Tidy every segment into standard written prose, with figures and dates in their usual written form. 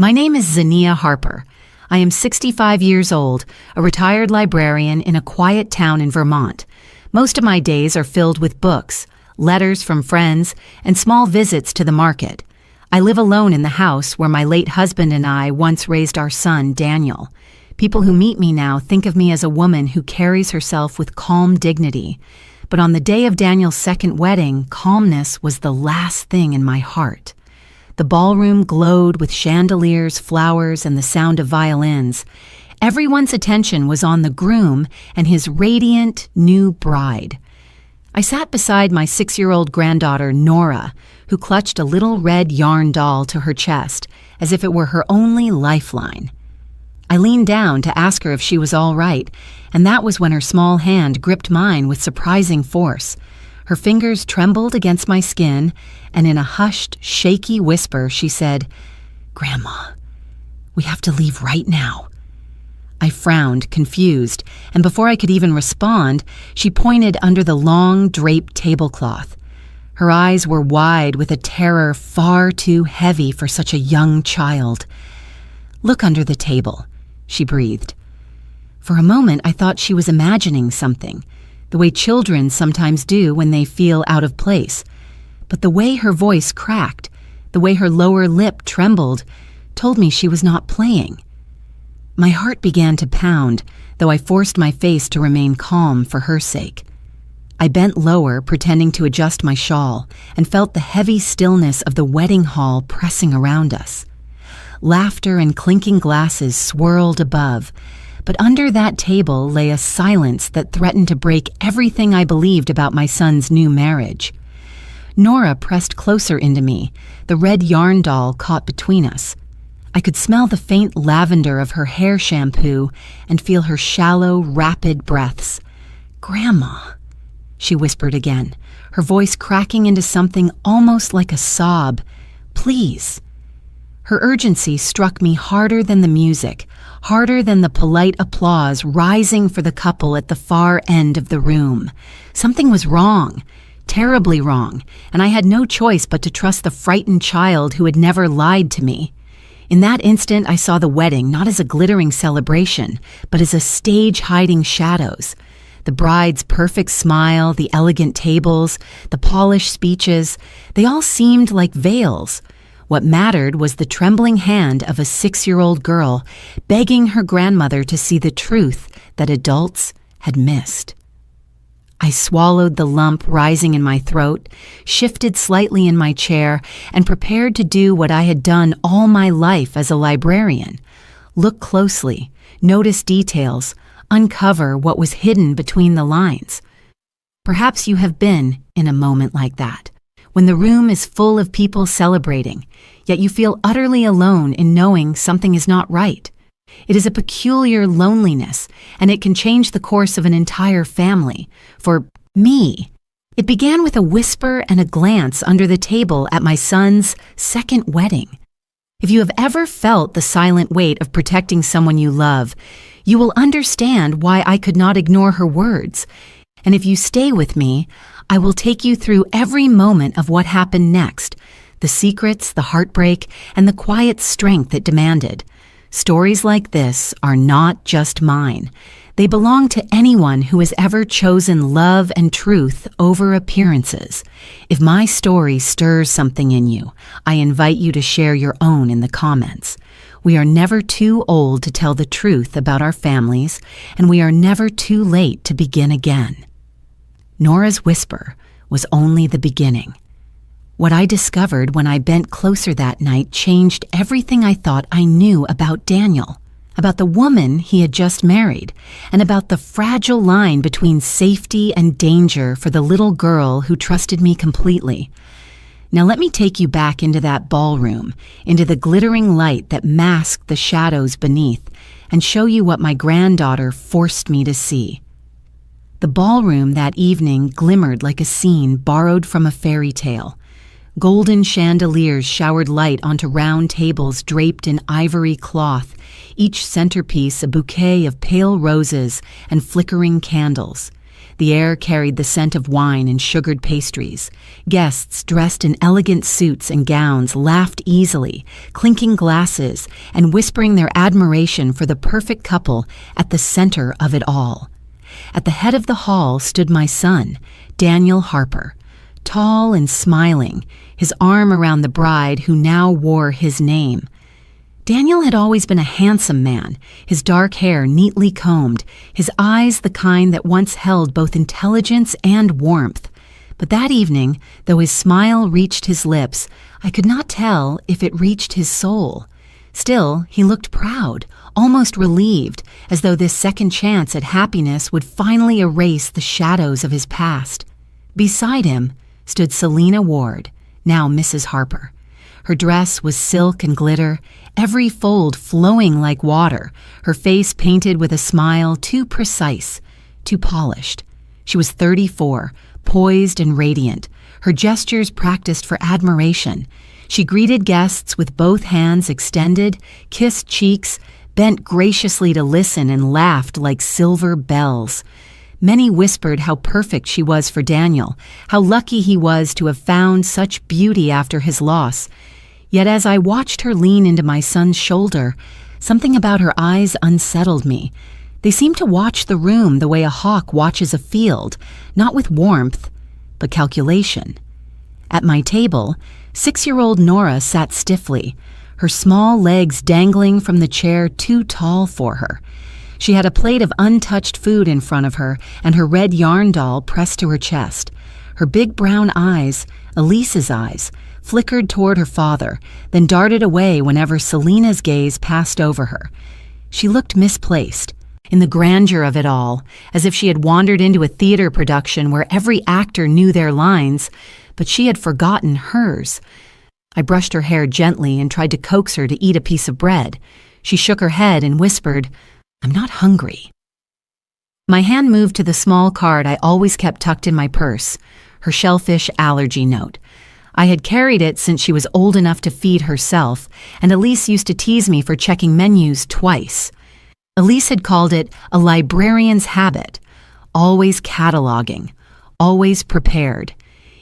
My name is Zania Harper. I am 65 years old, a retired librarian in a quiet town in Vermont. Most of my days are filled with books, letters from friends, and small visits to the market. I live alone in the house where my late husband and I once raised our son, Daniel. People who meet me now think of me as a woman who carries herself with calm dignity. But on the day of Daniel's second wedding, calmness was the last thing in my heart. The ballroom glowed with chandeliers, flowers, and the sound of violins. Everyone's attention was on the groom and his radiant new bride. I sat beside my 6-year-old granddaughter, Nora, who clutched a little red yarn doll to her chest, as if it were her only lifeline. I leaned down to ask her if she was all right, and that was when her small hand gripped mine with surprising force. Her fingers trembled against my skin, and in a hushed, shaky whisper, she said, "Grandma, we have to leave right now." I frowned, confused, and before I could even respond, she pointed under the long, draped tablecloth. Her eyes were wide with a terror far too heavy for such a young child. "Look under the table," she breathed. For a moment, I thought she was imagining something, the way children sometimes do when they feel out of place. But the way her voice cracked, the way her lower lip trembled, told me she was not playing. My heart began to pound, though I forced my face to remain calm for her sake. I bent lower, pretending to adjust my shawl, and felt the heavy stillness of the wedding hall pressing around us. Laughter and clinking glasses swirled above, but under that table lay a silence that threatened to break everything I believed about my son's new marriage. Nora pressed closer into me, the red yarn doll caught between us. I could smell the faint lavender of her hair shampoo and feel her shallow, rapid breaths. "Grandma," she whispered again, her voice cracking into something almost like a sob. "Please." Her urgency struck me harder than the music, harder than the polite applause rising for the couple at the far end of the room. Something was wrong, terribly wrong, and I had no choice but to trust the frightened child who had never lied to me. In that instant, I saw the wedding not as a glittering celebration, but as a stage hiding shadows. The bride's perfect smile, the elegant tables, the polished speeches, they all seemed like veils. What mattered was the trembling hand of a 6-year-old girl begging her grandmother to see the truth that adults had missed. I swallowed the lump rising in my throat, shifted slightly in my chair, and prepared to do what I had done all my life as a librarian. Look closely, notice details, uncover what was hidden between the lines. Perhaps you have been in a moment like that, when the room is full of people celebrating, yet you feel utterly alone in knowing something is not right. It is a peculiar loneliness, and it can change the course of an entire family. For me, it began with a whisper and a glance under the table at my son's second wedding. If you have ever felt the silent weight of protecting someone you love, you will understand why I could not ignore her words. And if you stay with me, I will take you through every moment of what happened next, the secrets, the heartbreak, and the quiet strength it demanded. Stories like this are not just mine. They belong to anyone who has ever chosen love and truth over appearances. If my story stirs something in you, I invite you to share your own in the comments. We are never too old to tell the truth about our families, and we are never too late to begin again. Nora's whisper was only the beginning. What I discovered when I bent closer that night changed everything I thought I knew about Daniel, about the woman he had just married, and about the fragile line between safety and danger for the little girl who trusted me completely. Now let me take you back into that ballroom, into the glittering light that masked the shadows beneath, and show you what my granddaughter forced me to see. The ballroom that evening glimmered like a scene borrowed from a fairy tale. Golden chandeliers showered light onto round tables draped in ivory cloth, each centerpiece a bouquet of pale roses and flickering candles. The air carried the scent of wine and sugared pastries. Guests dressed in elegant suits and gowns laughed easily, clinking glasses and whispering their admiration for the perfect couple at the center of it all. At the head of the hall stood my son, Daniel Harper, tall and smiling, his arm around the bride who now wore his name. Daniel had always been a handsome man, his dark hair neatly combed, his eyes the kind that once held both intelligence and warmth. But that evening, though his smile reached his lips, I could not tell if it reached his soul. Still, he looked proud, almost relieved, as though this second chance at happiness would finally erase the shadows of his past. Beside him stood Selina Ward, now Mrs. Harper. Her dress was silk and glitter, every fold flowing like water, her face painted with a smile too precise, too polished. She was 34, poised and radiant, her gestures practiced for admiration. She greeted guests with both hands extended, kissed cheeks, bent graciously to listen, and laughed like silver bells. Many whispered how perfect she was for Daniel, how lucky he was to have found such beauty after his loss. Yet as I watched her lean into my son's shoulder, something about her eyes unsettled me. They seemed to watch the room the way a hawk watches a field, not with warmth, but calculation. At my table, 6-year-old Nora sat stiffly, her small legs dangling from the chair too tall for her. She had a plate of untouched food in front of her and her red yarn doll pressed to her chest. Her big brown eyes, Elise's eyes, flickered toward her father, then darted away whenever Selina's gaze passed over her. She looked misplaced, in the grandeur of it all, as if she had wandered into a theater production where every actor knew their lines, but she had forgotten hers. I brushed her hair gently and tried to coax her to eat a piece of bread. She shook her head and whispered, "I'm not hungry." My hand moved to the small card I always kept tucked in my purse, her shellfish allergy note. I had carried it since she was old enough to feed herself, and Elise used to tease me for checking menus twice. Elise had called it a librarian's habit, always cataloging, always prepared.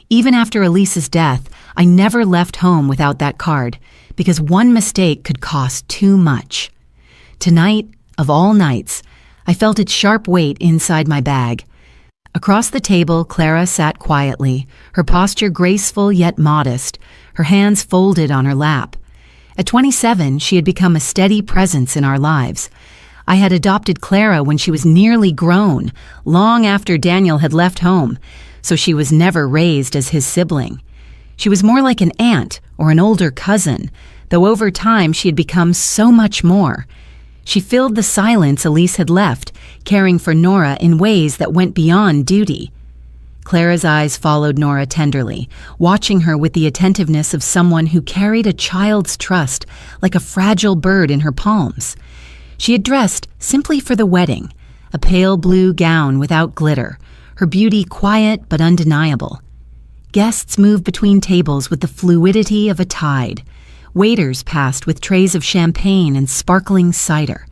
Even after Elise's death, I never left home without that card, because one mistake could cost too much. Tonight, of all nights, I felt its sharp weight inside my bag. Across the table, Clara sat quietly, her posture graceful yet modest, her hands folded on her lap. At 27, she had become a steady presence in our lives. I had adopted Clara when she was nearly grown, long after Daniel had left home, so she was never raised as his sibling. She was more like an aunt or an older cousin, though over time she had become so much more. She filled the silence Elise had left, caring for Nora in ways that went beyond duty. Clara's eyes followed Nora tenderly, watching her with the attentiveness of someone who carried a child's trust like a fragile bird in her palms. She had dressed simply for the wedding, a pale blue gown without glitter, her beauty quiet but undeniable. Guests moved between tables with the fluidity of a tide. Waiters passed with trays of champagne and sparkling cider.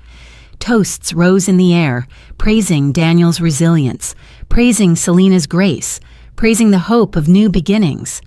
Toasts rose in the air, praising Daniel's resilience, praising Selina's grace, praising the hope of new beginnings.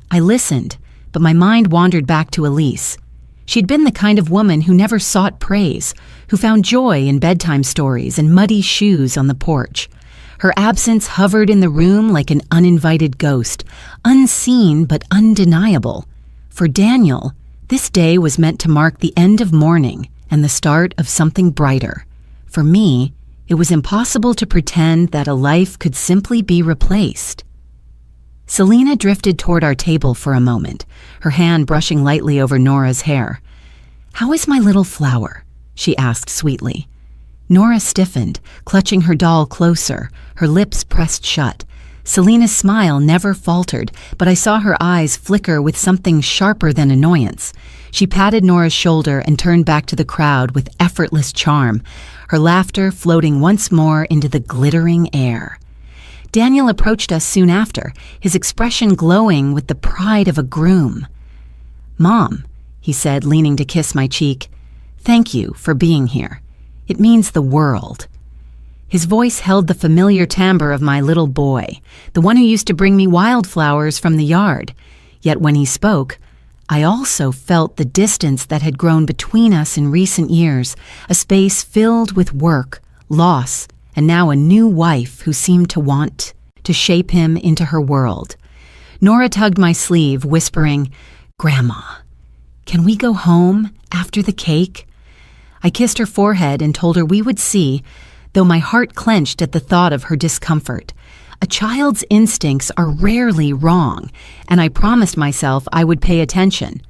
I listened, but my mind wandered back to Elise. She'd been the kind of woman who never sought praise, who found joy in bedtime stories and muddy shoes on the porch. Her absence hovered in the room like an uninvited ghost, unseen but undeniable. For Daniel, this day was meant to mark the end of mourning and the start of something brighter. For me, it was impossible to pretend that a life could simply be replaced. Selina drifted toward our table for a moment, her hand brushing lightly over Nora's hair. "How is my little flower?" she asked sweetly. Nora stiffened, clutching her doll closer, her lips pressed shut. Selina's smile never faltered, but I saw her eyes flicker with something sharper than annoyance. She patted Nora's shoulder and turned back to the crowd with effortless charm, her laughter floating once more into the glittering air. Daniel approached us soon after, his expression glowing with the pride of a groom. "Mom," he said, leaning to kiss my cheek, "thank you for being here. It means the world." His voice held the familiar timbre of my little boy, the one who used to bring me wildflowers from the yard. Yet when he spoke, I also felt the distance that had grown between us in recent years, a space filled with work, loss, and now a new wife who seemed to want to shape him into her world. Nora tugged my sleeve, whispering, "Grandma, can we go home after the cake?" I kissed her forehead and told her we would see, though my heart clenched at the thought of her discomfort. A child's instincts are rarely wrong, and I promised myself I would pay attention.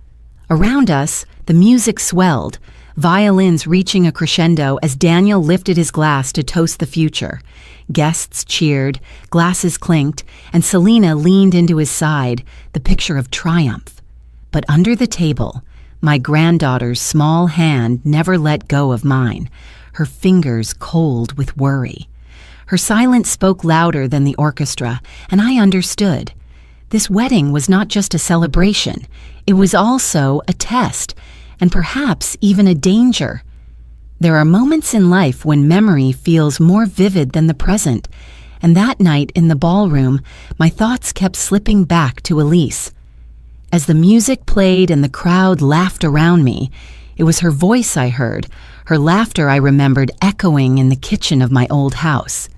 Around us, the music swelled, violins reaching a crescendo as Daniel lifted his glass to toast the future. Guests cheered, glasses clinked, and Selena leaned into his side, the picture of triumph. But under the table, my granddaughter's small hand never let go of mine, her fingers cold with worry. Her silence spoke louder than the orchestra, and I understood. This wedding was not just a celebration, it was also a test, and perhaps even a danger. There are moments in life when memory feels more vivid than the present, and that night in the ballroom, my thoughts kept slipping back to Elise. As the music played and the crowd laughed around me, it was her voice I heard, her laughter I remembered echoing in the kitchen of my old house.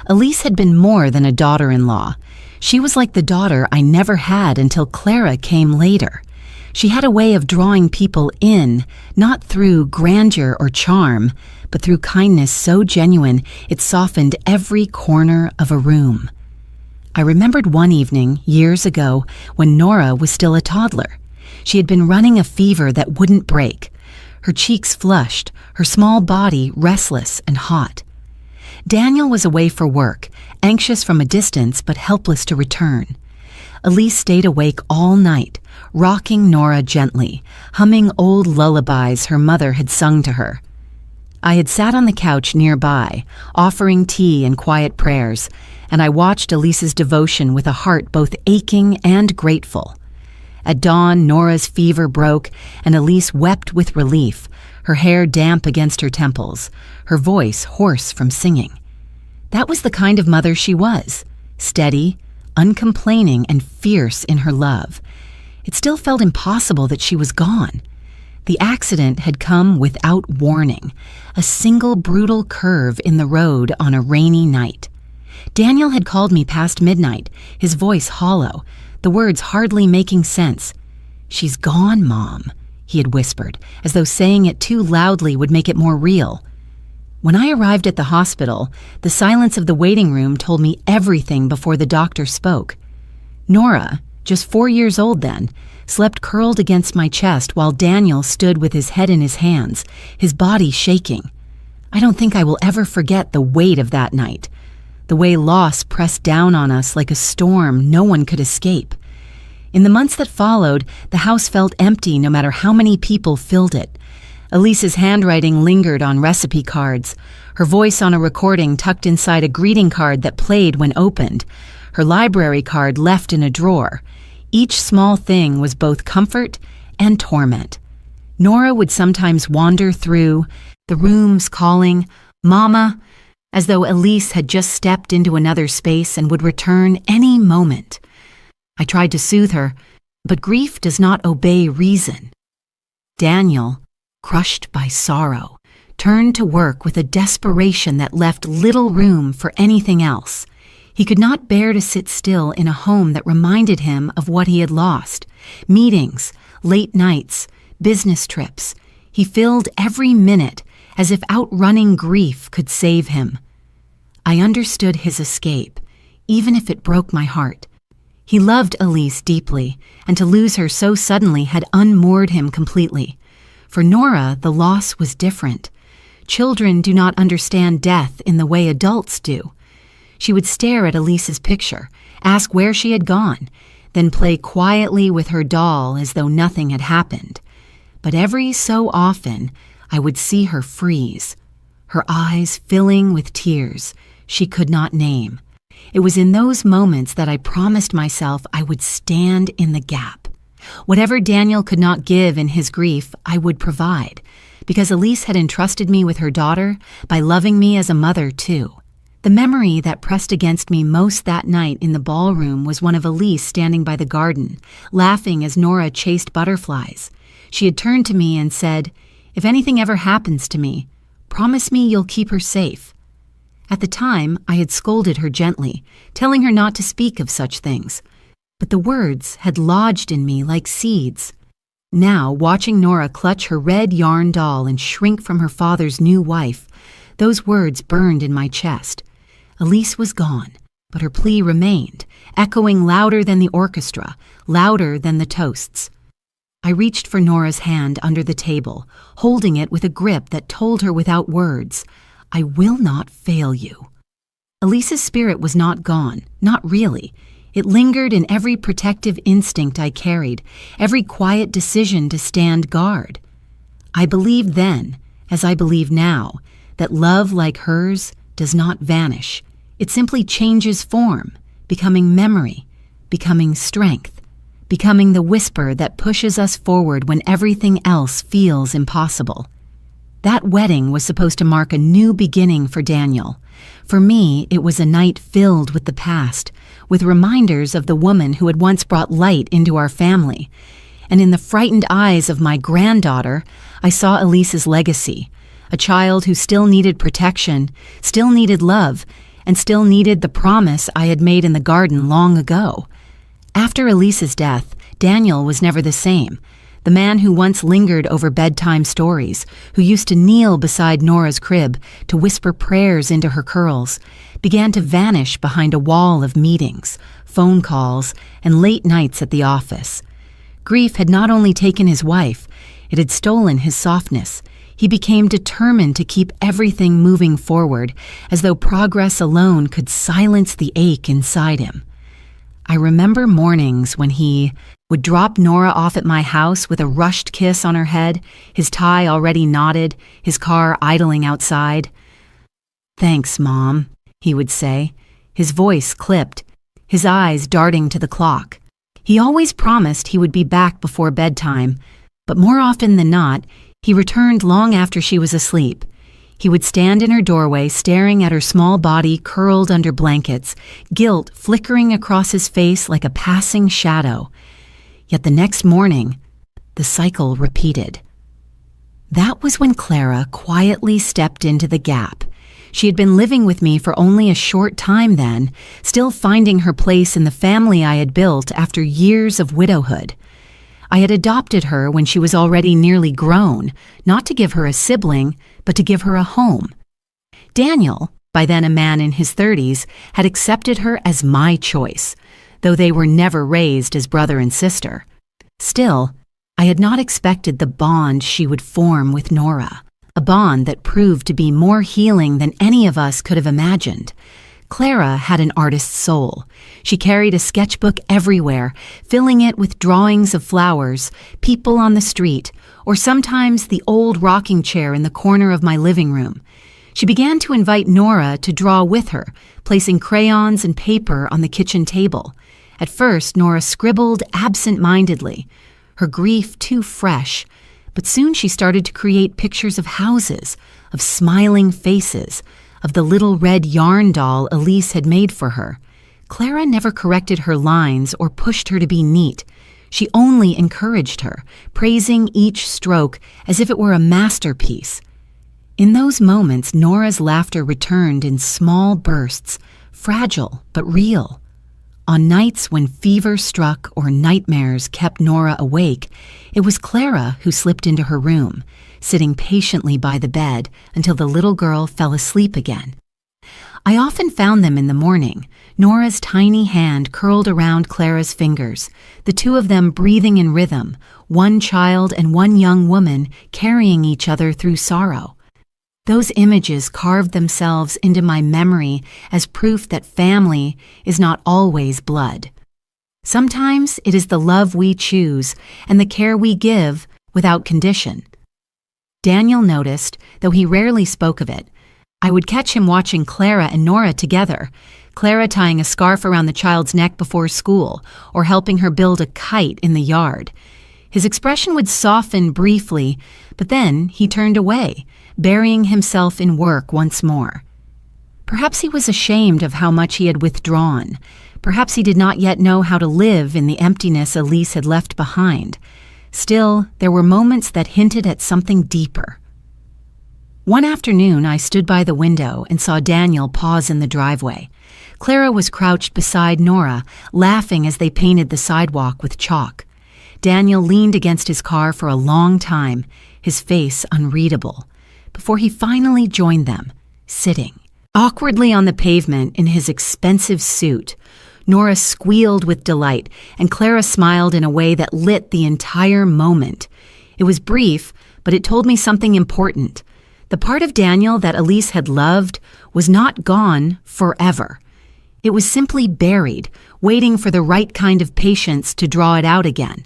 Elise had been more than a daughter-in-law. She was like the daughter I never had until Clara came later. She had a way of drawing people in, not through grandeur or charm, but through kindness so genuine it softened every corner of a room. I remembered one evening, years ago, when Nora was still a toddler. She had been running a fever that wouldn't break. Her cheeks flushed, her small body restless and hot. Daniel was away for work, anxious from a distance but helpless to return. Elise stayed awake all night, rocking Nora gently, humming old lullabies her mother had sung to her. I had sat on the couch nearby, offering tea and quiet prayers, and I watched Elise's devotion with a heart both aching and grateful. At dawn, Nora's fever broke, and Elise wept with relief, her hair damp against her temples, her voice hoarse from singing. That was the kind of mother she was, steady, uncomplaining, and fierce in her love. It still felt impossible that she was gone. The accident had come without warning, a single brutal curve in the road on a rainy night. Daniel had called me past midnight, his voice hollow, the words hardly making sense. "She's gone, Mom," he had whispered, as though saying it too loudly would make it more real. When I arrived at the hospital, the silence of the waiting room told me everything before the doctor spoke. Nora, just 4 years old then, slept curled against my chest while Daniel stood with his head in his hands, his body shaking. I don't think I will ever forget the weight of that night, the way loss pressed down on us like a storm no one could escape. In the months that followed, the house felt empty no matter how many people filled it. Elise's handwriting lingered on recipe cards, her voice on a recording tucked inside a greeting card that played when opened, her library card left in a drawer. Each small thing was both comfort and torment. Nora would sometimes wander through the rooms calling, "Mama," as though Elise had just stepped into another space and would return any moment. I tried to soothe her, but grief does not obey reason. Daniel, crushed by sorrow, turned to work with a desperation that left little room for anything else. He could not bear to sit still in a home that reminded him of what he had lost. Meetings, late nights, business trips. He filled every minute as if outrunning grief could save him. I understood his escape, even if it broke my heart. He loved Elise deeply, and to lose her so suddenly had unmoored him completely. For Nora, the loss was different. Children do not understand death in the way adults do. She would stare at Elise's picture, ask where she had gone, then play quietly with her doll as though nothing had happened. But every so often, I would see her freeze, her eyes filling with tears she could not name. It was in those moments that I promised myself I would stand in the gap. Whatever Daniel could not give in his grief, I would provide. because Elise had entrusted me with her daughter by loving me as a mother, too. The memory that pressed against me most that night in the ballroom was one of Elise standing by the garden, laughing as Nora chased butterflies. She had turned to me and said, "If anything ever happens to me, promise me you'll keep her safe." At the time, I had scolded her gently, telling her not to speak of such things. But the words had lodged in me like seeds. Now, watching Nora clutch her red yarn doll and shrink from her father's new wife, those words burned in my chest. Elise was gone, but her plea remained, echoing louder than the orchestra, louder than the toasts. I reached for Nora's hand under the table, holding it with a grip that told her without words, "I will not fail you." Elise's spirit was not gone, not really. It lingered in every protective instinct I carried, every quiet decision to stand guard. I believed then, as I believe now, that love like hers does not vanish. It simply changes form, becoming memory, becoming strength, becoming the whisper that pushes us forward when everything else feels impossible. That wedding was supposed to mark a new beginning for Daniel. For me, it was a night filled with the past, with reminders of the woman who had once brought light into our family. And in the frightened eyes of my granddaughter, I saw Elise's legacy, a child who still needed protection, still needed love, and still needed the promise I had made in the garden long ago. After Elise's death, Daniel was never the same. The man who once lingered over bedtime stories, who used to kneel beside Nora's crib to whisper prayers into her curls, began to vanish behind a wall of meetings, phone calls, and late nights at the office. Grief had not only taken his wife, it had stolen his softness. He became determined to keep everything moving forward, as though progress alone could silence the ache inside him. I remember mornings when he would drop Nora off at my house with a rushed kiss on her head, his tie already knotted, his car idling outside. "Thanks, Mom," he would say, his voice clipped, his eyes darting to the clock. He always promised he would be back before bedtime, but more often than not, he returned long after she was asleep. He would stand in her doorway staring at her small body curled under blankets, guilt flickering across his face like a passing shadow. Yet the next morning, the cycle repeated. That was when Clara quietly stepped into the gap. She had been living with me for only a short time then, still finding her place in the family I had built after years of widowhood. I had adopted her when she was already nearly grown, not to give her a sibling, but to give her a home. Daniel, by then a man in his 30s, had accepted her as my choice, though they were never raised as brother and sister. Still, I had not expected the bond she would form with Nora, a bond that proved to be more healing than any of us could have imagined. Clara had an artist's soul. She carried a sketchbook everywhere, filling it with drawings of flowers, people on the street, or sometimes the old rocking chair in the corner of my living room. She began to invite Nora to draw with her, placing crayons and paper on the kitchen table. At first, Nora scribbled absent-mindedly, her grief too fresh, but soon she started to create pictures of houses, of smiling faces, of the little red yarn doll Elise had made for her. Clara never corrected her lines or pushed her to be neat. She only encouraged her, praising each stroke as if it were a masterpiece. In those moments, Nora's laughter returned in small bursts, fragile but real. On nights when fever struck or nightmares kept Nora awake, it was Clara who slipped into her room, sitting patiently by the bed until the little girl fell asleep again. I often found them in the morning, Nora's tiny hand curled around Clara's fingers, the two of them breathing in rhythm, one child and one young woman carrying each other through sorrow. Those images carved themselves into my memory as proof that family is not always blood. Sometimes it is the love we choose and the care we give without condition. Daniel noticed, though he rarely spoke of it. I would catch him watching Clara and Nora together, Clara tying a scarf around the child's neck before school or helping her build a kite in the yard. His expression would soften briefly, But then he turned away, burying himself in work once more. Perhaps he was ashamed of how much he had withdrawn. Perhaps he did not yet know how to live in the emptiness Elise had left behind. Still, there were moments that hinted at something deeper. One afternoon, I stood by the window and saw Daniel pause in the driveway. Clara was crouched beside Nora, laughing as they painted the sidewalk with chalk. Daniel leaned against his car for a long time, his face unreadable, before he finally joined them, sitting. Awkwardly on the pavement in his expensive suit, Nora squealed with delight, and Clara smiled in a way that lit the entire moment. It was brief, but it told me something important. The part of Daniel that Elise had loved was not gone forever. It was simply buried, waiting for the right kind of patience to draw it out again.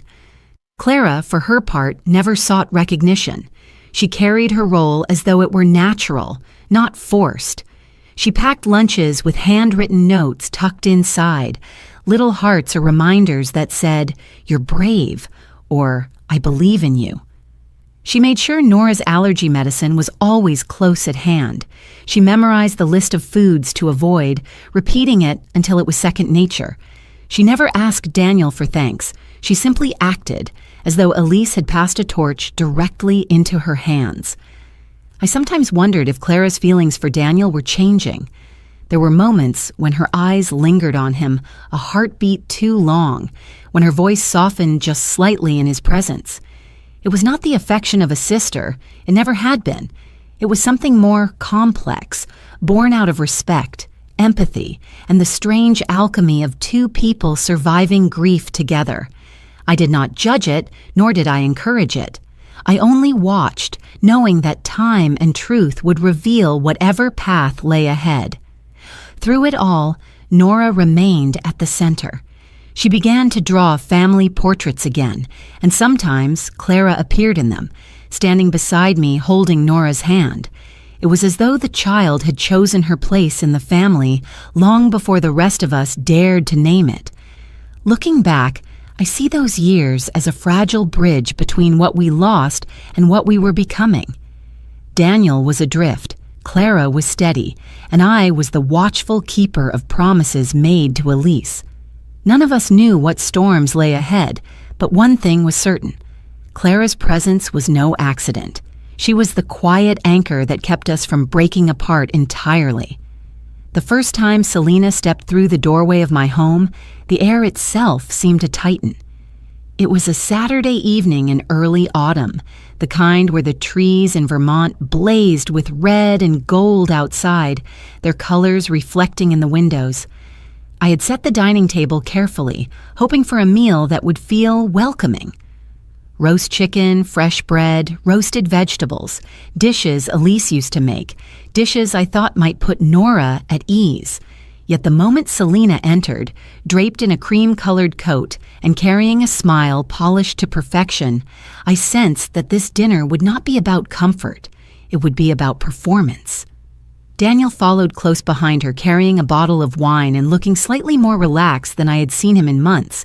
Clara, for her part, never sought recognition. She carried her role as though it were natural, not forced. She packed lunches with handwritten notes tucked inside, little hearts or reminders that said, "You're brave," or "I believe in you." She made sure Nora's allergy medicine was always close at hand. She memorized the list of foods to avoid, repeating it until it was second nature. She never asked Daniel for thanks. She simply acted, as though Elise had passed a torch directly into her hands. I sometimes wondered if Clara's feelings for Daniel were changing. There were moments when her eyes lingered on him, a heartbeat too long, when her voice softened just slightly in his presence. It was not the affection of a sister. It never had been. It was something more complex, born out of respect, empathy, and the strange alchemy of two people surviving grief together. I did not judge it, nor did I encourage it. I only watched, knowing that time and truth would reveal whatever path lay ahead. Through it all, Nora remained at the center. She began to draw family portraits again, and sometimes Clara appeared in them, standing beside me holding Nora's hand. It was as though the child had chosen her place in the family long before the rest of us dared to name it. Looking back, I see those years as a fragile bridge between what we lost and what we were becoming. Daniel was adrift, Clara was steady, and I was the watchful keeper of promises made to Elise. None of us knew what storms lay ahead, but one thing was certain. Clara's presence was no accident. She was the quiet anchor that kept us from breaking apart entirely. The first time Selena stepped through the doorway of my home, the air itself seemed to tighten. It was a Saturday evening in early autumn, the kind where the trees in Vermont blazed with red and gold outside, their colors reflecting in the windows. I had set the dining table carefully, hoping for a meal that would feel welcoming. Roast chicken, fresh bread, roasted vegetables, dishes Elise used to make, dishes I thought might put Nora at ease. Yet the moment Selena entered, draped in a cream-colored coat and carrying a smile polished to perfection, I sensed that this dinner would not be about comfort. It would be about performance. Daniel followed close behind her, carrying a bottle of wine and looking slightly more relaxed than I had seen him in months.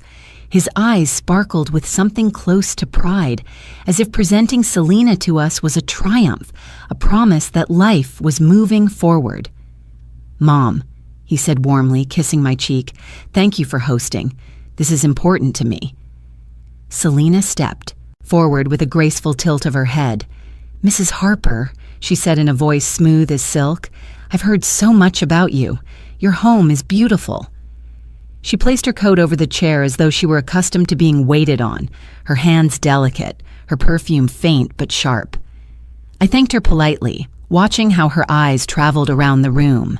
His eyes sparkled with something close to pride, as if presenting Selena to us was a triumph, a promise that life was moving forward. "Mom," he said warmly, kissing my cheek, "thank you for hosting. This is important to me." Selena stepped forward with a graceful tilt of her head. "Mrs. Harper," she said in a voice smooth as silk, "I've heard so much about you. Your home is beautiful." She placed her coat over the chair as though she were accustomed to being waited on, her hands delicate, her perfume faint but sharp. I thanked her politely, watching how her eyes traveled around the room.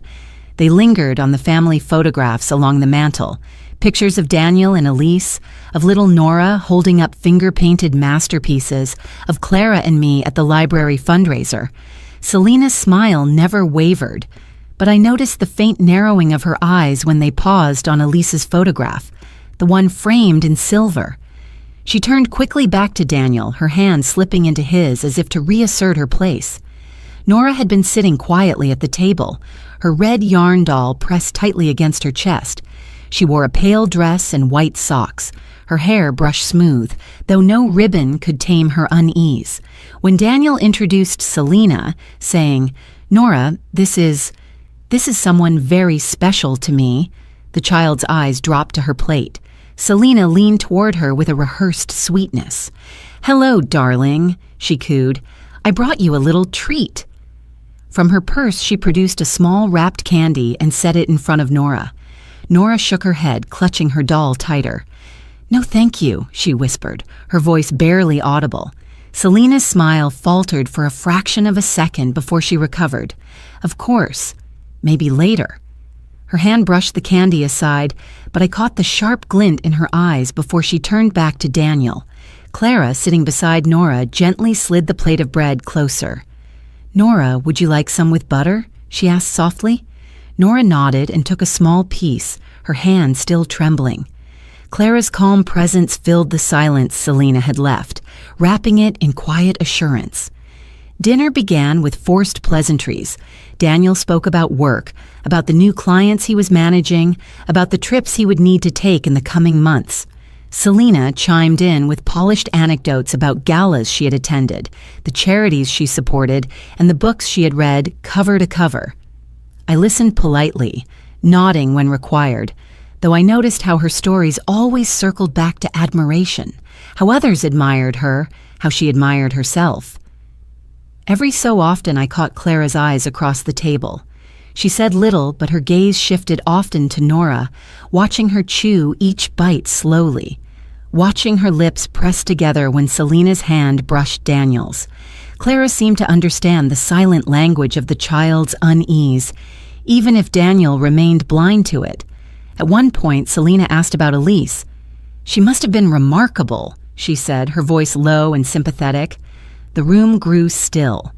They lingered on the family photographs along the mantel, pictures of Daniel and Elise, of little Nora holding up finger-painted masterpieces, of Clara and me at the library fundraiser. Selena's smile never wavered, but I noticed the faint narrowing of her eyes when they paused on Elise's photograph, the one framed in silver. She turned quickly back to Daniel, her hand slipping into his as if to reassert her place. Nora had been sitting quietly at the table, her red yarn doll pressed tightly against her chest. She wore a pale dress and white socks, her hair brushed smooth, though no ribbon could tame her unease. When Daniel introduced Selena, saying, "Nora, this is someone very special to me," the child's eyes dropped to her plate. Selena leaned toward her with a rehearsed sweetness. "Hello, darling," she cooed. "I brought you a little treat." From her purse, she produced a small wrapped candy and set it in front of Nora. Nora shook her head, clutching her doll tighter. "No, thank you," she whispered, her voice barely audible. Selena's smile faltered for a fraction of a second before she recovered. "Of course. Maybe later." Her hand brushed the candy aside, but I caught the sharp glint in her eyes before she turned back to Daniel. Clara, sitting beside Nora, gently slid the plate of bread closer. "Nora, would you like some with butter?" she asked softly. Nora nodded and took a small piece, her hand still trembling. Clara's calm presence filled the silence Selena had left, wrapping it in quiet assurance. Dinner began with forced pleasantries. Daniel spoke about work, about the new clients he was managing, about the trips he would need to take in the coming months. Selena chimed in with polished anecdotes about galas she had attended, the charities she supported, and the books she had read cover to cover. I listened politely, nodding when required, though I noticed how her stories always circled back to admiration, how others admired her, how she admired herself. Every so often I caught Clara's eyes across the table. She said little, but her gaze shifted often to Nora, watching her chew each bite slowly, watching her lips press together when Selena's hand brushed Daniel's. Clara seemed to understand the silent language of the child's unease, even if Daniel remained blind to it. At one point, Selena asked about Elise. "She must have been remarkable," she said, her voice low and sympathetic. The room grew still.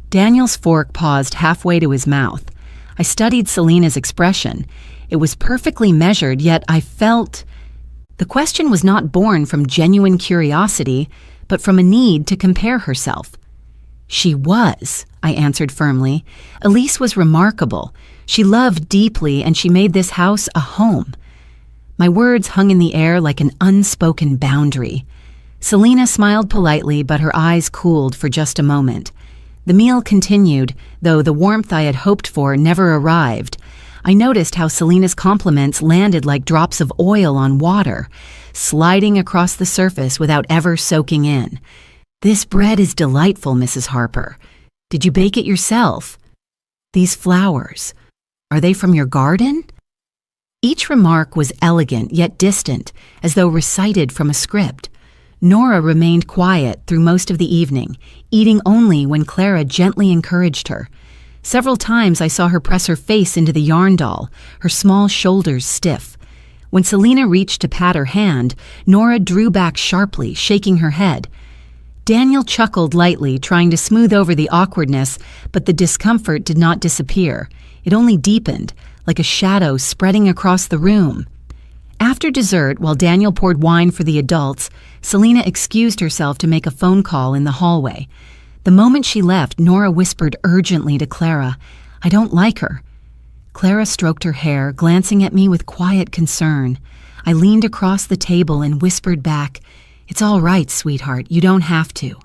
Daniel's fork paused halfway to his mouth. I studied Selena's expression. It was perfectly measured, yet I felt... The question was not born from genuine curiosity, but from a need to compare herself. "She was," I answered firmly. "Elise was remarkable. She loved deeply, and she made this house a home." My words hung in the air like an unspoken boundary. Selena smiled politely, but her eyes cooled for just a moment. The meal continued, though the warmth I had hoped for never arrived. I noticed how Selena's compliments landed like drops of oil on water, sliding across the surface without ever soaking in. "This bread is delightful, Mrs. Harper. Did you bake it yourself? These flowers, are they from your garden?" Each remark was elegant yet distant, as though recited from a script. Nora remained quiet through most of the evening, eating only when Clara gently encouraged her. Several times I saw her press her face into the yarn doll, her small shoulders stiff. When Selena reached to pat her hand, Nora drew back sharply, shaking her head. Daniel chuckled lightly, trying to smooth over the awkwardness, but the discomfort did not disappear. It only deepened, like a shadow spreading across the room. After dessert, while Daniel poured wine for the adults, Selena excused herself to make a phone call in the hallway. The moment she left, Nora whispered urgently to Clara, "I don't like her." Clara stroked her hair, glancing at me with quiet concern. I leaned across the table and whispered back, "It's all right, sweetheart, you don't have to."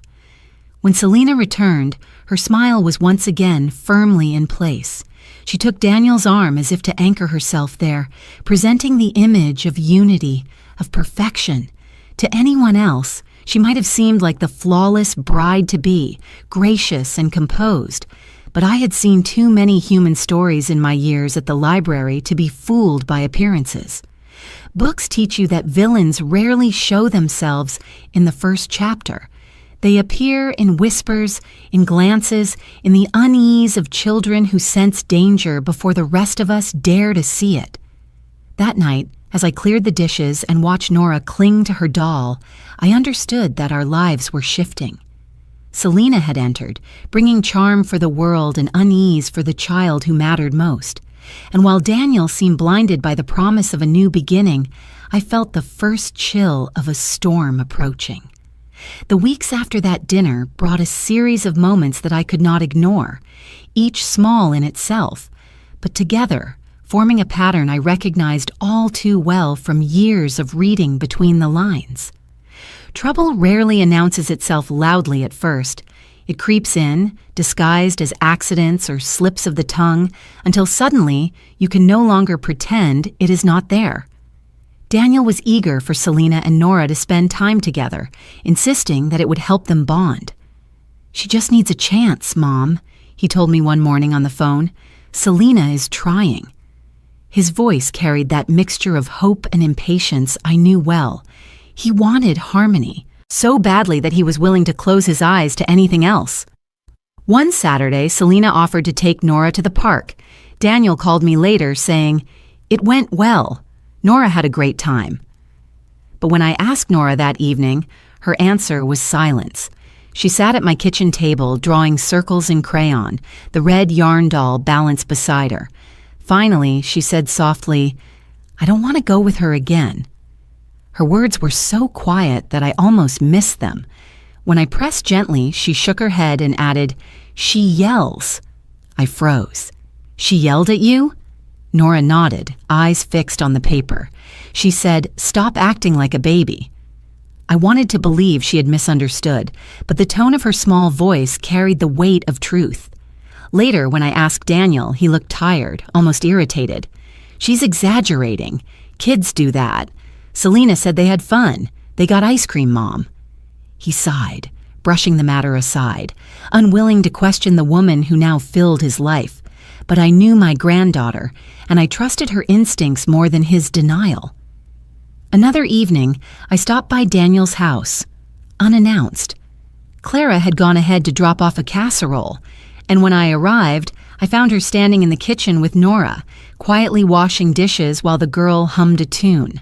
When Selena returned, her smile was once again firmly in place. She took Daniel's arm as if to anchor herself there, presenting the image of unity, of perfection. To anyone else, she might have seemed like the flawless bride-to-be, gracious and composed. But I had seen too many human stories in my years at the library to be fooled by appearances. Books teach you that villains rarely show themselves in the first chapter. They appear in whispers, in glances, in the unease of children who sense danger before the rest of us dare to see it. That night, as I cleared the dishes and watched Nora cling to her doll, I understood that our lives were shifting. Selena had entered, bringing charm for the world and unease for the child who mattered most. And while Daniel seemed blinded by the promise of a new beginning, I felt the first chill of a storm approaching. The weeks after that dinner brought a series of moments that I could not ignore, each small in itself, but together, forming a pattern I recognized all too well from years of reading between the lines. Trouble rarely announces itself loudly at first. It creeps in, disguised as accidents or slips of the tongue, until suddenly you can no longer pretend it is not there. Daniel was eager for Selena and Nora to spend time together, insisting that it would help them bond. "She just needs a chance, Mom," he told me one morning on the phone. "Selena is trying." His voice carried that mixture of hope and impatience I knew well. He wanted harmony, so badly that he was willing to close his eyes to anything else. One Saturday, Selena offered to take Nora to the park. Daniel called me later saying, "It went well. Nora had a great time." But when I asked Nora that evening, her answer was silence. She sat at my kitchen table, drawing circles in crayon, the red yarn doll balanced beside her. Finally, she said softly, "I don't want to go with her again." Her words were so quiet that I almost missed them. When I pressed gently, she shook her head and added, "She yells." I froze. "She yelled at you?" Nora nodded, eyes fixed on the paper. She said, "Stop acting like a baby." I wanted to believe she had misunderstood, but the tone of her small voice carried the weight of truth. Later, when I asked Daniel, he looked tired, almost irritated. "She's exaggerating. Kids do that. Selena said they had fun. They got ice cream, Mom." He sighed, brushing the matter aside, unwilling to question the woman who now filled his life. But I knew my granddaughter, and I trusted her instincts more than his denial. Another evening, I stopped by Daniel's house, unannounced. Clara had gone ahead to drop off a casserole, and when I arrived, I found her standing in the kitchen with Nora, quietly washing dishes while the girl hummed a tune.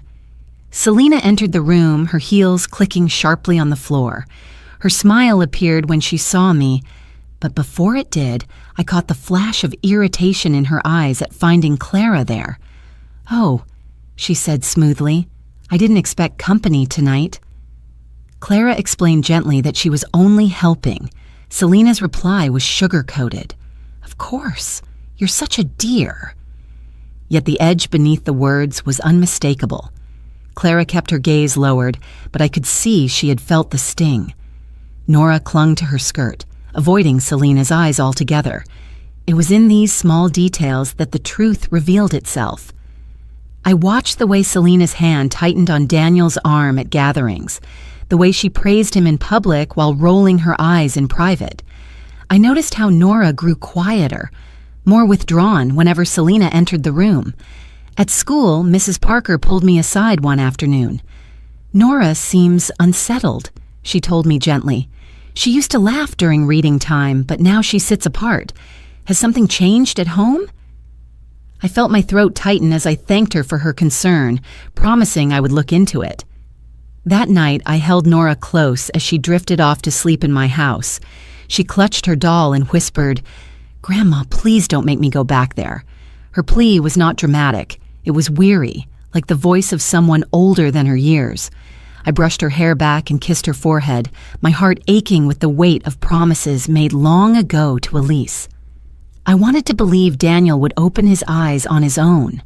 Selena entered the room, her heels clicking sharply on the floor. Her smile appeared when she saw me, but before it did, I caught the flash of irritation in her eyes at finding Clara there. "Oh," she said smoothly, "I didn't expect company tonight." Clara explained gently that she was only helping. Selena's reply was sugar-coated. "Of course, you're such a dear." Yet the edge beneath the words was unmistakable. Clara kept her gaze lowered, but I could see she had felt the sting. Nora clung to her skirt, avoiding Selena's eyes altogether. It was in these small details that the truth revealed itself. I watched the way Selena's hand tightened on Daniel's arm at gatherings, the way she praised him in public while rolling her eyes in private. I noticed how Nora grew quieter, more withdrawn whenever Selena entered the room. At school, Mrs. Parker pulled me aside one afternoon. "Nora seems unsettled," she told me gently. "She used to laugh during reading time, but now she sits apart. Has something changed at home?" I felt my throat tighten as I thanked her for her concern, promising I would look into it. That night, I held Nora close as she drifted off to sleep in my house. She clutched her doll and whispered, "Grandma, please don't make me go back there." Her plea was not dramatic. It was weary, like the voice of someone older than her years. I brushed her hair back and kissed her forehead, my heart aching with the weight of promises made long ago to Elise. I wanted to believe Daniel would open his eyes on his own.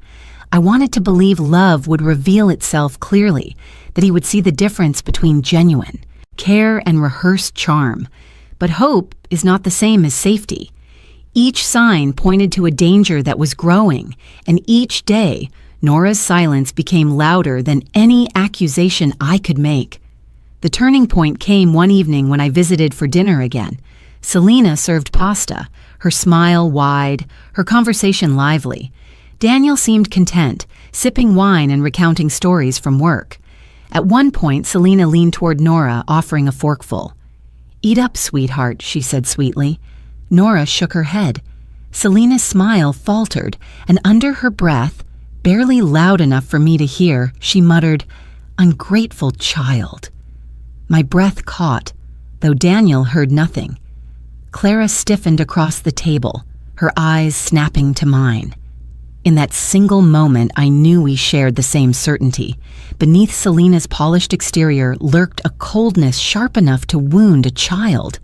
I wanted to believe love would reveal itself clearly, that he would see the difference between genuine care and rehearsed charm. But hope is not the same as safety. Each sign pointed to a danger that was growing, and each day, Nora's silence became louder than any accusation I could make. The turning point came one evening when I visited for dinner again. Selena served pasta, her smile wide, her conversation lively. Daniel seemed content, sipping wine and recounting stories from work. At one point, Selena leaned toward Nora, offering a forkful. "Eat up, sweetheart," she said sweetly. Nora shook her head. Selena's smile faltered, and under her breath, barely loud enough for me to hear, she muttered, "Ungrateful child." My breath caught, though Daniel heard nothing. Clara stiffened across the table, her eyes snapping to mine. In that single moment, I knew we shared the same certainty. Beneath Selena's polished exterior lurked a coldness sharp enough to wound a child.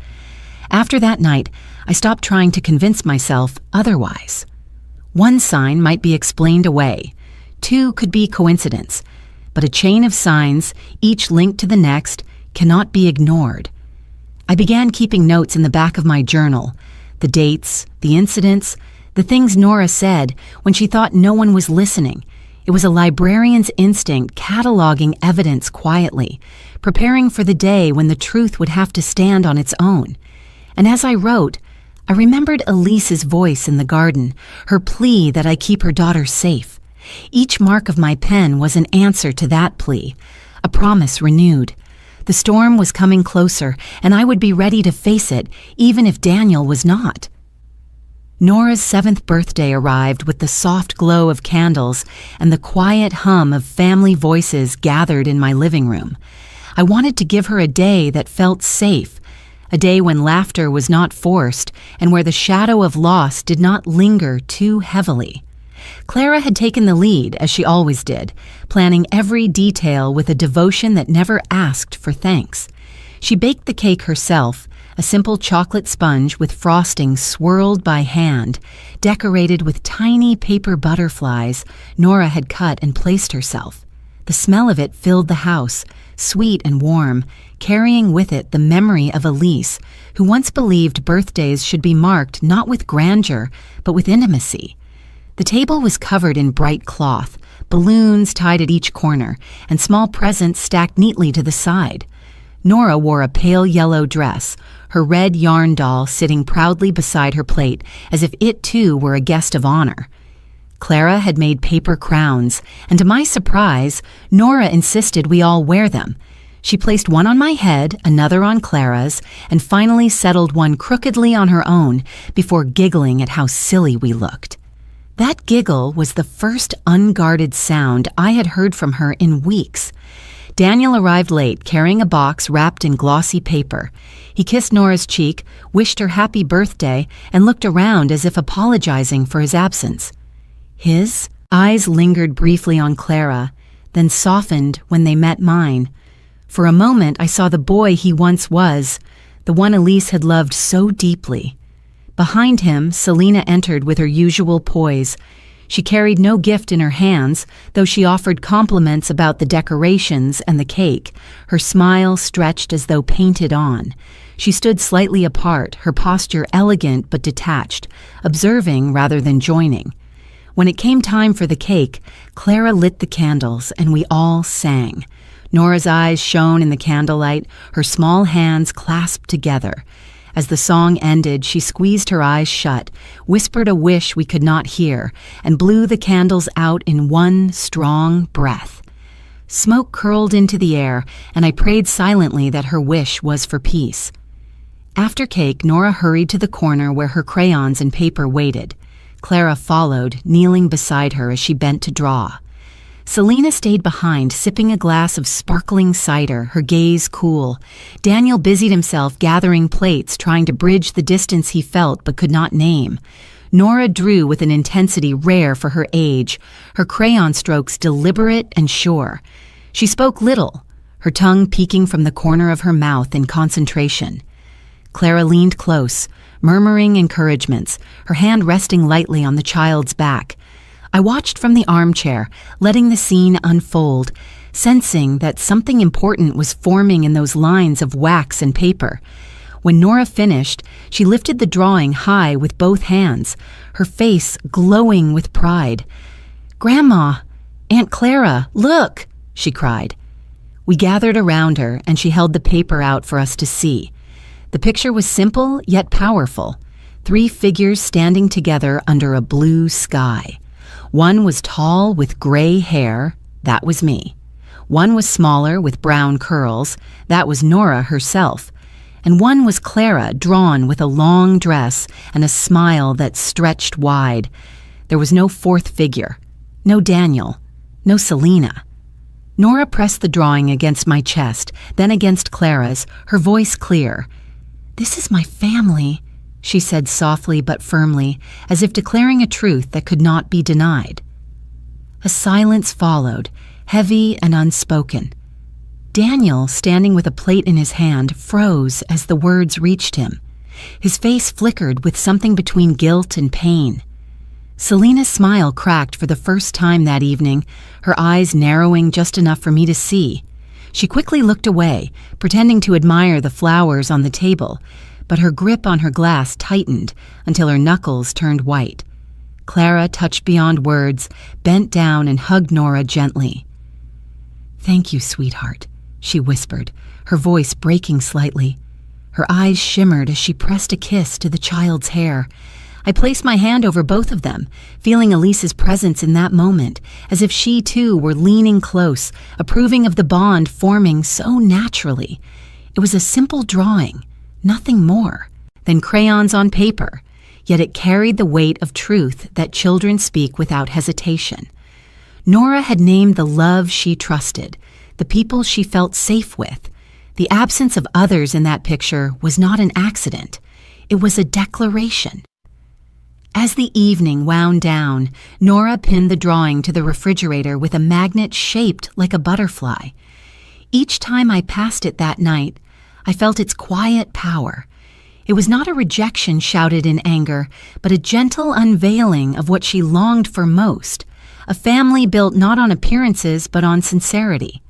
After that night, I stopped trying to convince myself otherwise. One sign might be explained away. Two could be coincidence. But a chain of signs, each linked to the next, cannot be ignored. I began keeping notes in the back of my journal. The dates, the incidents, the things Nora said when she thought no one was listening. It was a librarian's instinct cataloging evidence quietly, preparing for the day when the truth would have to stand on its own. And as I wrote, I remembered Elise's voice in the garden, her plea that I keep her daughter safe. Each mark of my pen was an answer to that plea, a promise renewed. The storm was coming closer, and I would be ready to face it, even if Daniel was not. Nora's 7th birthday arrived with the soft glow of candles and the quiet hum of family voices gathered in my living room. I wanted to give her a day that felt safe, a day when laughter was not forced and where the shadow of loss did not linger too heavily. Clara had taken the lead, as she always did, planning every detail with a devotion that never asked for thanks. She baked the cake herself, a simple chocolate sponge with frosting swirled by hand, decorated with tiny paper butterflies Nora had cut and placed herself. The smell of it filled the house, sweet and warm, carrying with it the memory of Elise, who once believed birthdays should be marked not with grandeur, but with intimacy. The table was covered in bright cloth, balloons tied at each corner, and small presents stacked neatly to the side. Nora wore a pale yellow dress, her red yarn doll sitting proudly beside her plate as if it too were a guest of honor. Clara had made paper crowns, and to my surprise, Nora insisted we all wear them. She placed one on my head, another on Clara's, and finally settled one crookedly on her own before giggling at how silly we looked. That giggle was the first unguarded sound I had heard from her in weeks. Daniel arrived late, carrying a box wrapped in glossy paper. He kissed Nora's cheek, wished her happy birthday, and looked around as if apologizing for his absence. His eyes lingered briefly on Clara, then softened when they met mine. For a moment I saw the boy he once was, the one Elise had loved so deeply. Behind him, Selina entered with her usual poise. She carried no gift in her hands, though she offered compliments about the decorations and the cake, her smile stretched as though painted on. She stood slightly apart, her posture elegant but detached, observing rather than joining. When it came time for the cake, Clara lit the candles and we all sang. Nora's eyes shone in the candlelight, her small hands clasped together. As the song ended, she squeezed her eyes shut, whispered a wish we could not hear, and blew the candles out in one strong breath. Smoke curled into the air, and I prayed silently that her wish was for peace. After cake, Nora hurried to the corner where her crayons and paper waited. Clara followed, kneeling beside her as she bent to draw. Selina stayed behind, sipping a glass of sparkling cider, her gaze cool. Daniel busied himself gathering plates, trying to bridge the distance he felt but could not name. Nora drew with an intensity rare for her age, her crayon strokes deliberate and sure. She spoke little, her tongue peeking from the corner of her mouth in concentration. Clara leaned close, murmuring encouragements, her hand resting lightly on the child's back. I watched from the armchair, letting the scene unfold, sensing that something important was forming in those lines of wax and paper. When Nora finished, she lifted the drawing high with both hands, her face glowing with pride. "Grandma, Aunt Clara, look!" she cried. We gathered around her, and she held the paper out for us to see. The picture was simple yet powerful, 3 figures standing together under a blue sky. One was tall with gray hair, that was me. One was smaller with brown curls, that was Nora herself. And one was Clara, drawn with a long dress and a smile that stretched wide. There was no 4th figure, no Daniel, no Selina. Nora pressed the drawing against my chest, then against Clara's, her voice clear. "This is my family," she said softly but firmly, as if declaring a truth that could not be denied. A silence followed, heavy and unspoken. Daniel, standing with a plate in his hand, froze as the words reached him. His face flickered with something between guilt and pain. Selena's smile cracked for the first time that evening, her eyes narrowing just enough for me to see. She quickly looked away, pretending to admire the flowers on the table, but her grip on her glass tightened until her knuckles turned white. Clara, touched beyond words, bent down and hugged Nora gently. "Thank you, sweetheart," she whispered, her voice breaking slightly. Her eyes shimmered as she pressed a kiss to the child's hair. I placed my hand over both of them, feeling Elise's presence in that moment, as if she too were leaning close, approving of the bond forming so naturally. It was a simple drawing, nothing more than crayons on paper, yet it carried the weight of truth that children speak without hesitation. Nora had named the love she trusted, the people she felt safe with. The absence of others in that picture was not an accident. It was a declaration. As the evening wound down, Nora pinned the drawing to the refrigerator with a magnet shaped like a butterfly. Each time I passed it that night, I felt its quiet power. It was not a rejection shouted in anger, but a gentle unveiling of what she longed for most, a family built not on appearances but on sincerity.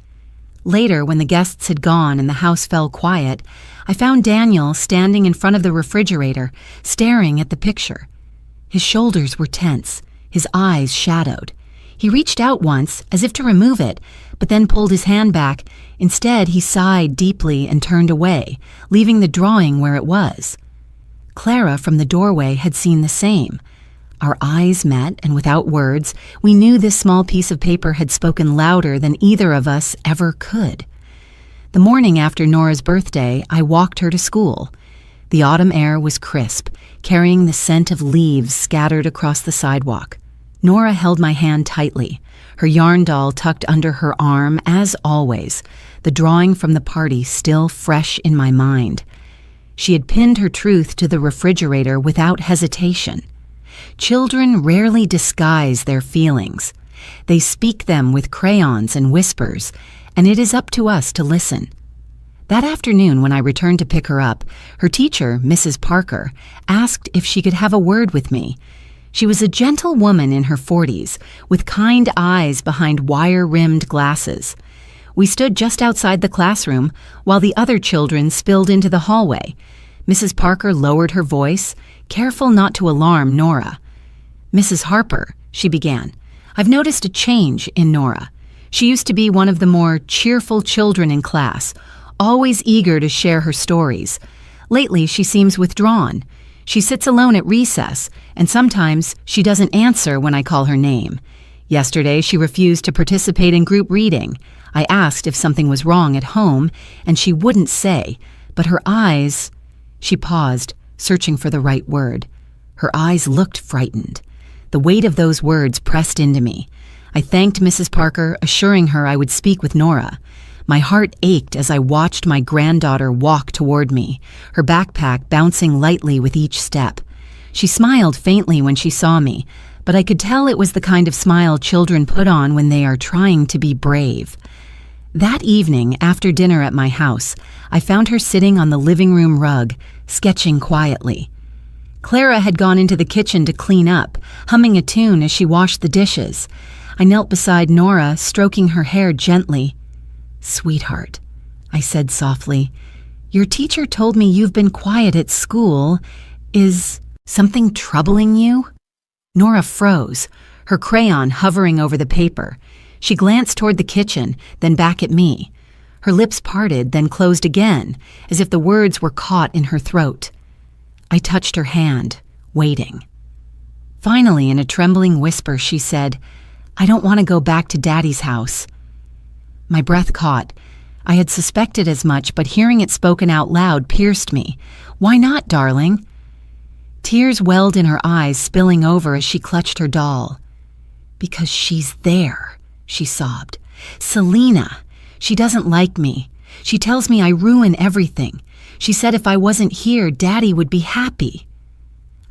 Later, when the guests had gone and the house fell quiet, I found Daniel standing in front of the refrigerator, staring at the picture. His shoulders were tense, his eyes shadowed. He reached out once, as if to remove it, but then pulled his hand back. Instead, he sighed deeply and turned away, leaving the drawing where it was. Clara, from the doorway, had seen the same. Our eyes met, and without words, we knew this small piece of paper had spoken louder than either of us ever could. The morning after Nora's birthday, I walked her to school. The autumn air was crisp, carrying the scent of leaves scattered across the sidewalk. Nora held my hand tightly, her yarn doll tucked under her arm, as always, the drawing from the party still fresh in my mind. She had pinned her truth to the refrigerator without hesitation. Children rarely disguise their feelings. They speak them with crayons and whispers, and it is up to us to listen. That afternoon, when I returned to pick her up, her teacher, Mrs. Parker, asked if she could have a word with me. She was a gentle woman in her 40s, with kind eyes behind wire-rimmed glasses. We stood just outside the classroom, while the other children spilled into the hallway. Mrs. Parker lowered her voice, careful not to alarm Nora. "Mrs. Harper," she began, "I've noticed a change in Nora. She used to be one of the more cheerful children in class, always eager to share her stories. Lately, she seems withdrawn. She sits alone at recess, and sometimes she doesn't answer when I call her name. Yesterday, she refused to participate in group reading. I asked if something was wrong at home, and she wouldn't say, but her eyes—" She paused, searching for the right word. Her eyes looked frightened. The weight of those words pressed into me. I thanked Mrs. Parker, assuring her I would speak with Nora. My heart ached as I watched my granddaughter walk toward me, her backpack bouncing lightly with each step. She smiled faintly when she saw me, but I could tell it was the kind of smile children put on when they are trying to be brave. That evening, after dinner at my house, I found her sitting on the living room rug, sketching quietly. Clara had gone into the kitchen to clean up, humming a tune as she washed the dishes. I knelt beside Nora, stroking her hair gently. "Sweetheart," I said softly, "your teacher told me you've been quiet at school. Is something troubling you?" Nora froze, her crayon hovering over the paper. She glanced toward the kitchen, then back at me. Her lips parted, then closed again, as if the words were caught in her throat. I touched her hand, waiting. Finally, in a trembling whisper, she said, "I don't want to go back to Daddy's house." My breath caught. I had suspected as much, but hearing it spoken out loud pierced me. "Why not, darling?" Tears welled in her eyes, spilling over as she clutched her doll. "Because she's there," she sobbed. "Selena. She doesn't like me. She tells me I ruin everything. She said if I wasn't here, Daddy would be happy."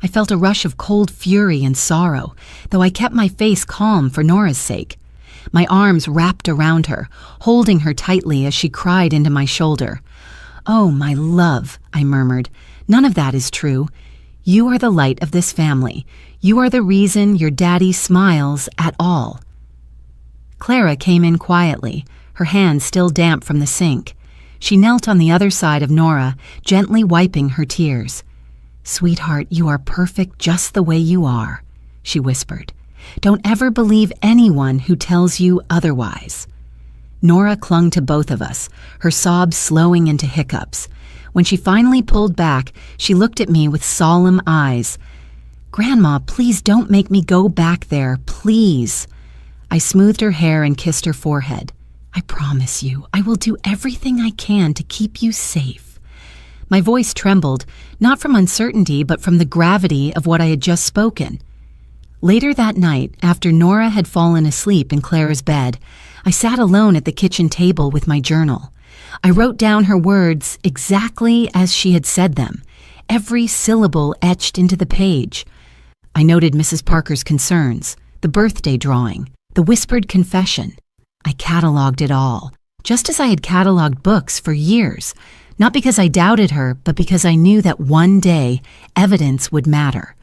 I felt a rush of cold fury and sorrow, though I kept my face calm for Nora's sake. My arms wrapped around her, holding her tightly as she cried into my shoulder. "Oh, my love," I murmured, "none of that is true. You are the light of this family. You are the reason your daddy smiles at all." Clara came in quietly, her hands still damp from the sink. She knelt on the other side of Nora, gently wiping her tears. "Sweetheart, you are perfect just the way you are," she whispered. "Don't ever believe anyone who tells you otherwise." Nora clung to both of us, her sobs slowing into hiccups. When she finally pulled back, she looked at me with solemn eyes. "Grandma, please don't make me go back there, please." I smoothed her hair and kissed her forehead. "I promise you, I will do everything I can to keep you safe." My voice trembled, not from uncertainty, but from the gravity of what I had just spoken. Later that night, after Nora had fallen asleep in Clara's bed, I sat alone at the kitchen table with my journal. I wrote down her words exactly as she had said them, every syllable etched into the page. I noted Mrs. Parker's concerns, the birthday drawing, the whispered confession. I cataloged it all, just as I had cataloged books for years, not because I doubted her, but because I knew that one day evidence would matter.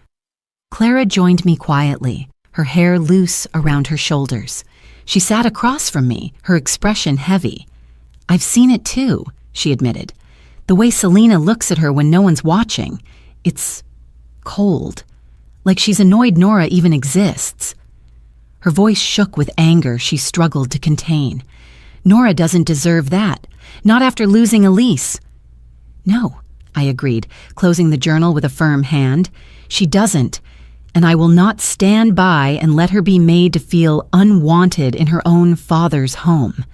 Clara joined me quietly, her hair loose around her shoulders. She sat across from me, her expression heavy. "I've seen it too," she admitted. "The way Selena looks at her when no one's watching. It's cold. Like she's annoyed Nora even exists." Her voice shook with anger she struggled to contain. "Nora doesn't deserve that. Not after losing Elise." "No," I agreed, closing the journal with a firm hand. "She doesn't. And I will not stand by and let her be made to feel unwanted in her own father's home."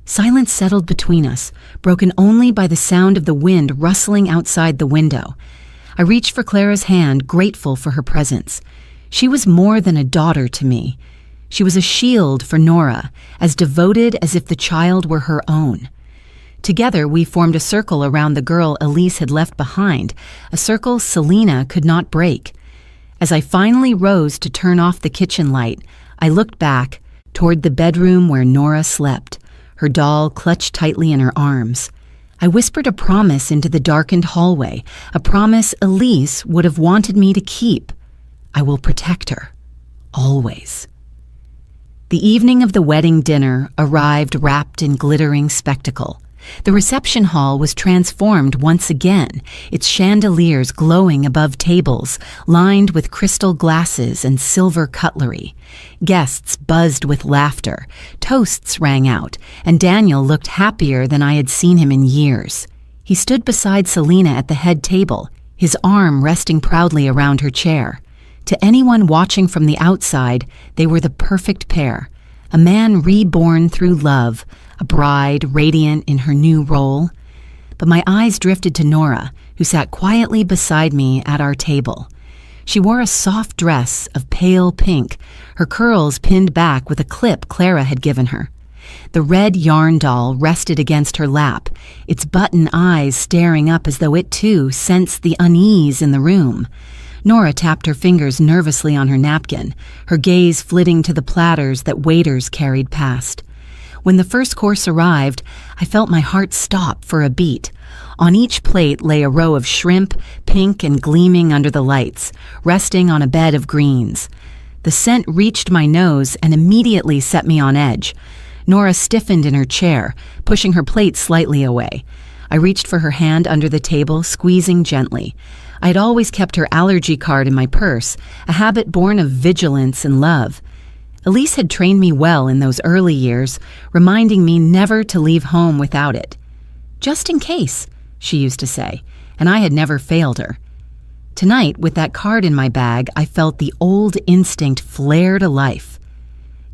Silence settled between us, broken only by the sound of the wind rustling outside the window. I reached for Clara's hand, grateful for her presence. She was more than a daughter to me. She was a shield for Nora, as devoted as if the child were her own. Together, we formed a circle around the girl Elise had left behind, a circle Selena could not break. As I finally rose to turn off the kitchen light, I looked back toward the bedroom where Nora slept, her doll clutched tightly in her arms. I whispered a promise into the darkened hallway, a promise Elise would have wanted me to keep. I will protect her, always. The evening of the wedding dinner arrived wrapped in glittering spectacle. The reception hall was transformed once again, its chandeliers glowing above tables, lined with crystal glasses and silver cutlery. Guests buzzed with laughter, toasts rang out, and Daniel looked happier than I had seen him in years. He stood beside Selena at the head table, his arm resting proudly around her chair. To anyone watching from the outside, they were the perfect pair, a man reborn through love, a bride radiant in her new role. But my eyes drifted to Nora, who sat quietly beside me at our table. She wore a soft dress of pale pink, her curls pinned back with a clip Clara had given her. The red yarn doll rested against her lap, its button eyes staring up as though it too sensed the unease in the room. Nora tapped her fingers nervously on her napkin, her gaze flitting to the platters that waiters carried past. When the first course arrived, I felt my heart stop for a beat. On each plate lay a row of shrimp, pink and gleaming under the lights, resting on a bed of greens. The scent reached my nose and immediately set me on edge. Nora stiffened in her chair, pushing her plate slightly away. I reached for her hand under the table, squeezing gently. I had always kept her allergy card in my purse, a habit born of vigilance and love. Elise had trained me well in those early years, reminding me never to leave home without it. "Just in case," she used to say, and I had never failed her. Tonight, with that card in my bag, I felt the old instinct flare to life.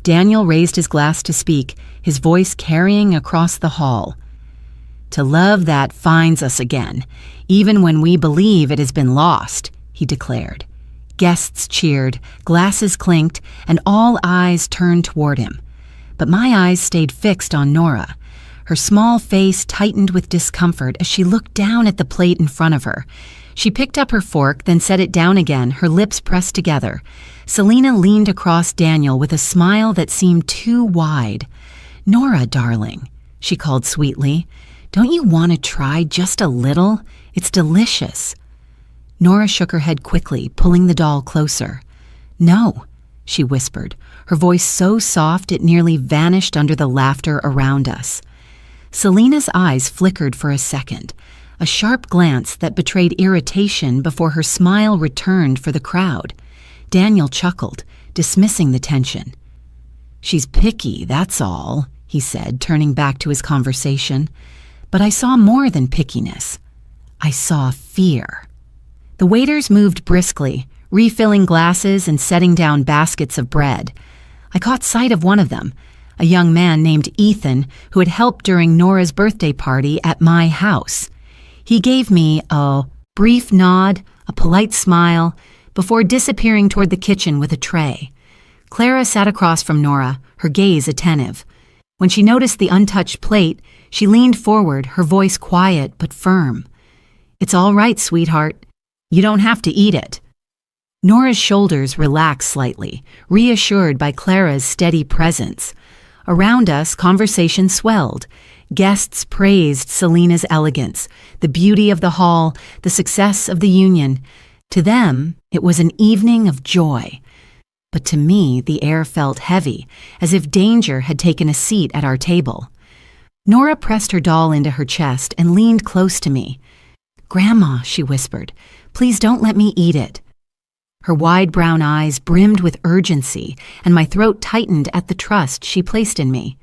Daniel raised his glass to speak, his voice carrying across the hall. "To love that finds us again, even when we believe it has been lost," he declared. Guests cheered, glasses clinked, and all eyes turned toward him. But my eyes stayed fixed on Nora. Her small face tightened with discomfort as she looked down at the plate in front of her. She picked up her fork, then set it down again, her lips pressed together. Selena leaned across Daniel with a smile that seemed too wide. "Nora, darling," she called sweetly, "don't you want to try just a little? It's delicious." Nora shook her head quickly, pulling the doll closer. "No," she whispered, her voice so soft it nearly vanished under the laughter around us. Selena's eyes flickered for a second, a sharp glance that betrayed irritation before her smile returned for the crowd. Daniel chuckled, dismissing the tension. "She's picky, that's all," he said, turning back to his conversation. But I saw more than pickiness. I saw fear. The waiters moved briskly, refilling glasses and setting down baskets of bread. I caught sight of one of them, a young man named Ethan who had helped during Nora's birthday party at my house. He gave me a brief nod, a polite smile, before disappearing toward the kitchen with a tray. Clara sat across from Nora, her gaze attentive. When she noticed the untouched plate, she leaned forward, her voice quiet but firm. "It's all right, sweetheart. You don't have to eat it." Nora's shoulders relaxed slightly, reassured by Clara's steady presence. Around us, conversation swelled. Guests praised Selena's elegance, the beauty of the hall, the success of the union. To them, it was an evening of joy. But to me, the air felt heavy, as if danger had taken a seat at our table. Nora pressed her doll into her chest and leaned close to me. "Grandma," she whispered, "please don't let me eat it." Her wide brown eyes brimmed with urgency, and my throat tightened at the trust she placed in me.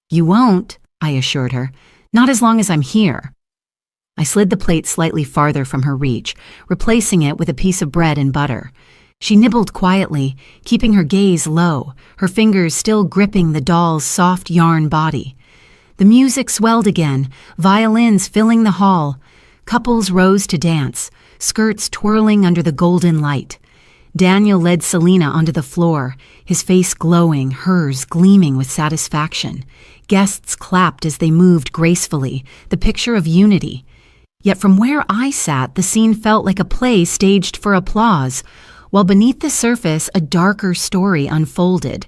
"You won't," I assured her, "not as long as I'm here." I slid the plate slightly farther from her reach, replacing it with a piece of bread and butter. She nibbled quietly, keeping her gaze low, her fingers still gripping the doll's soft yarn body. The music swelled again, violins filling the hall. Couples rose to dance, skirts twirling under the golden light. Daniel led Selena onto the floor, his face glowing, hers gleaming with satisfaction. Guests clapped as they moved gracefully, the picture of unity. Yet from where I sat, the scene felt like a play staged for applause, while beneath the surface a darker story unfolded.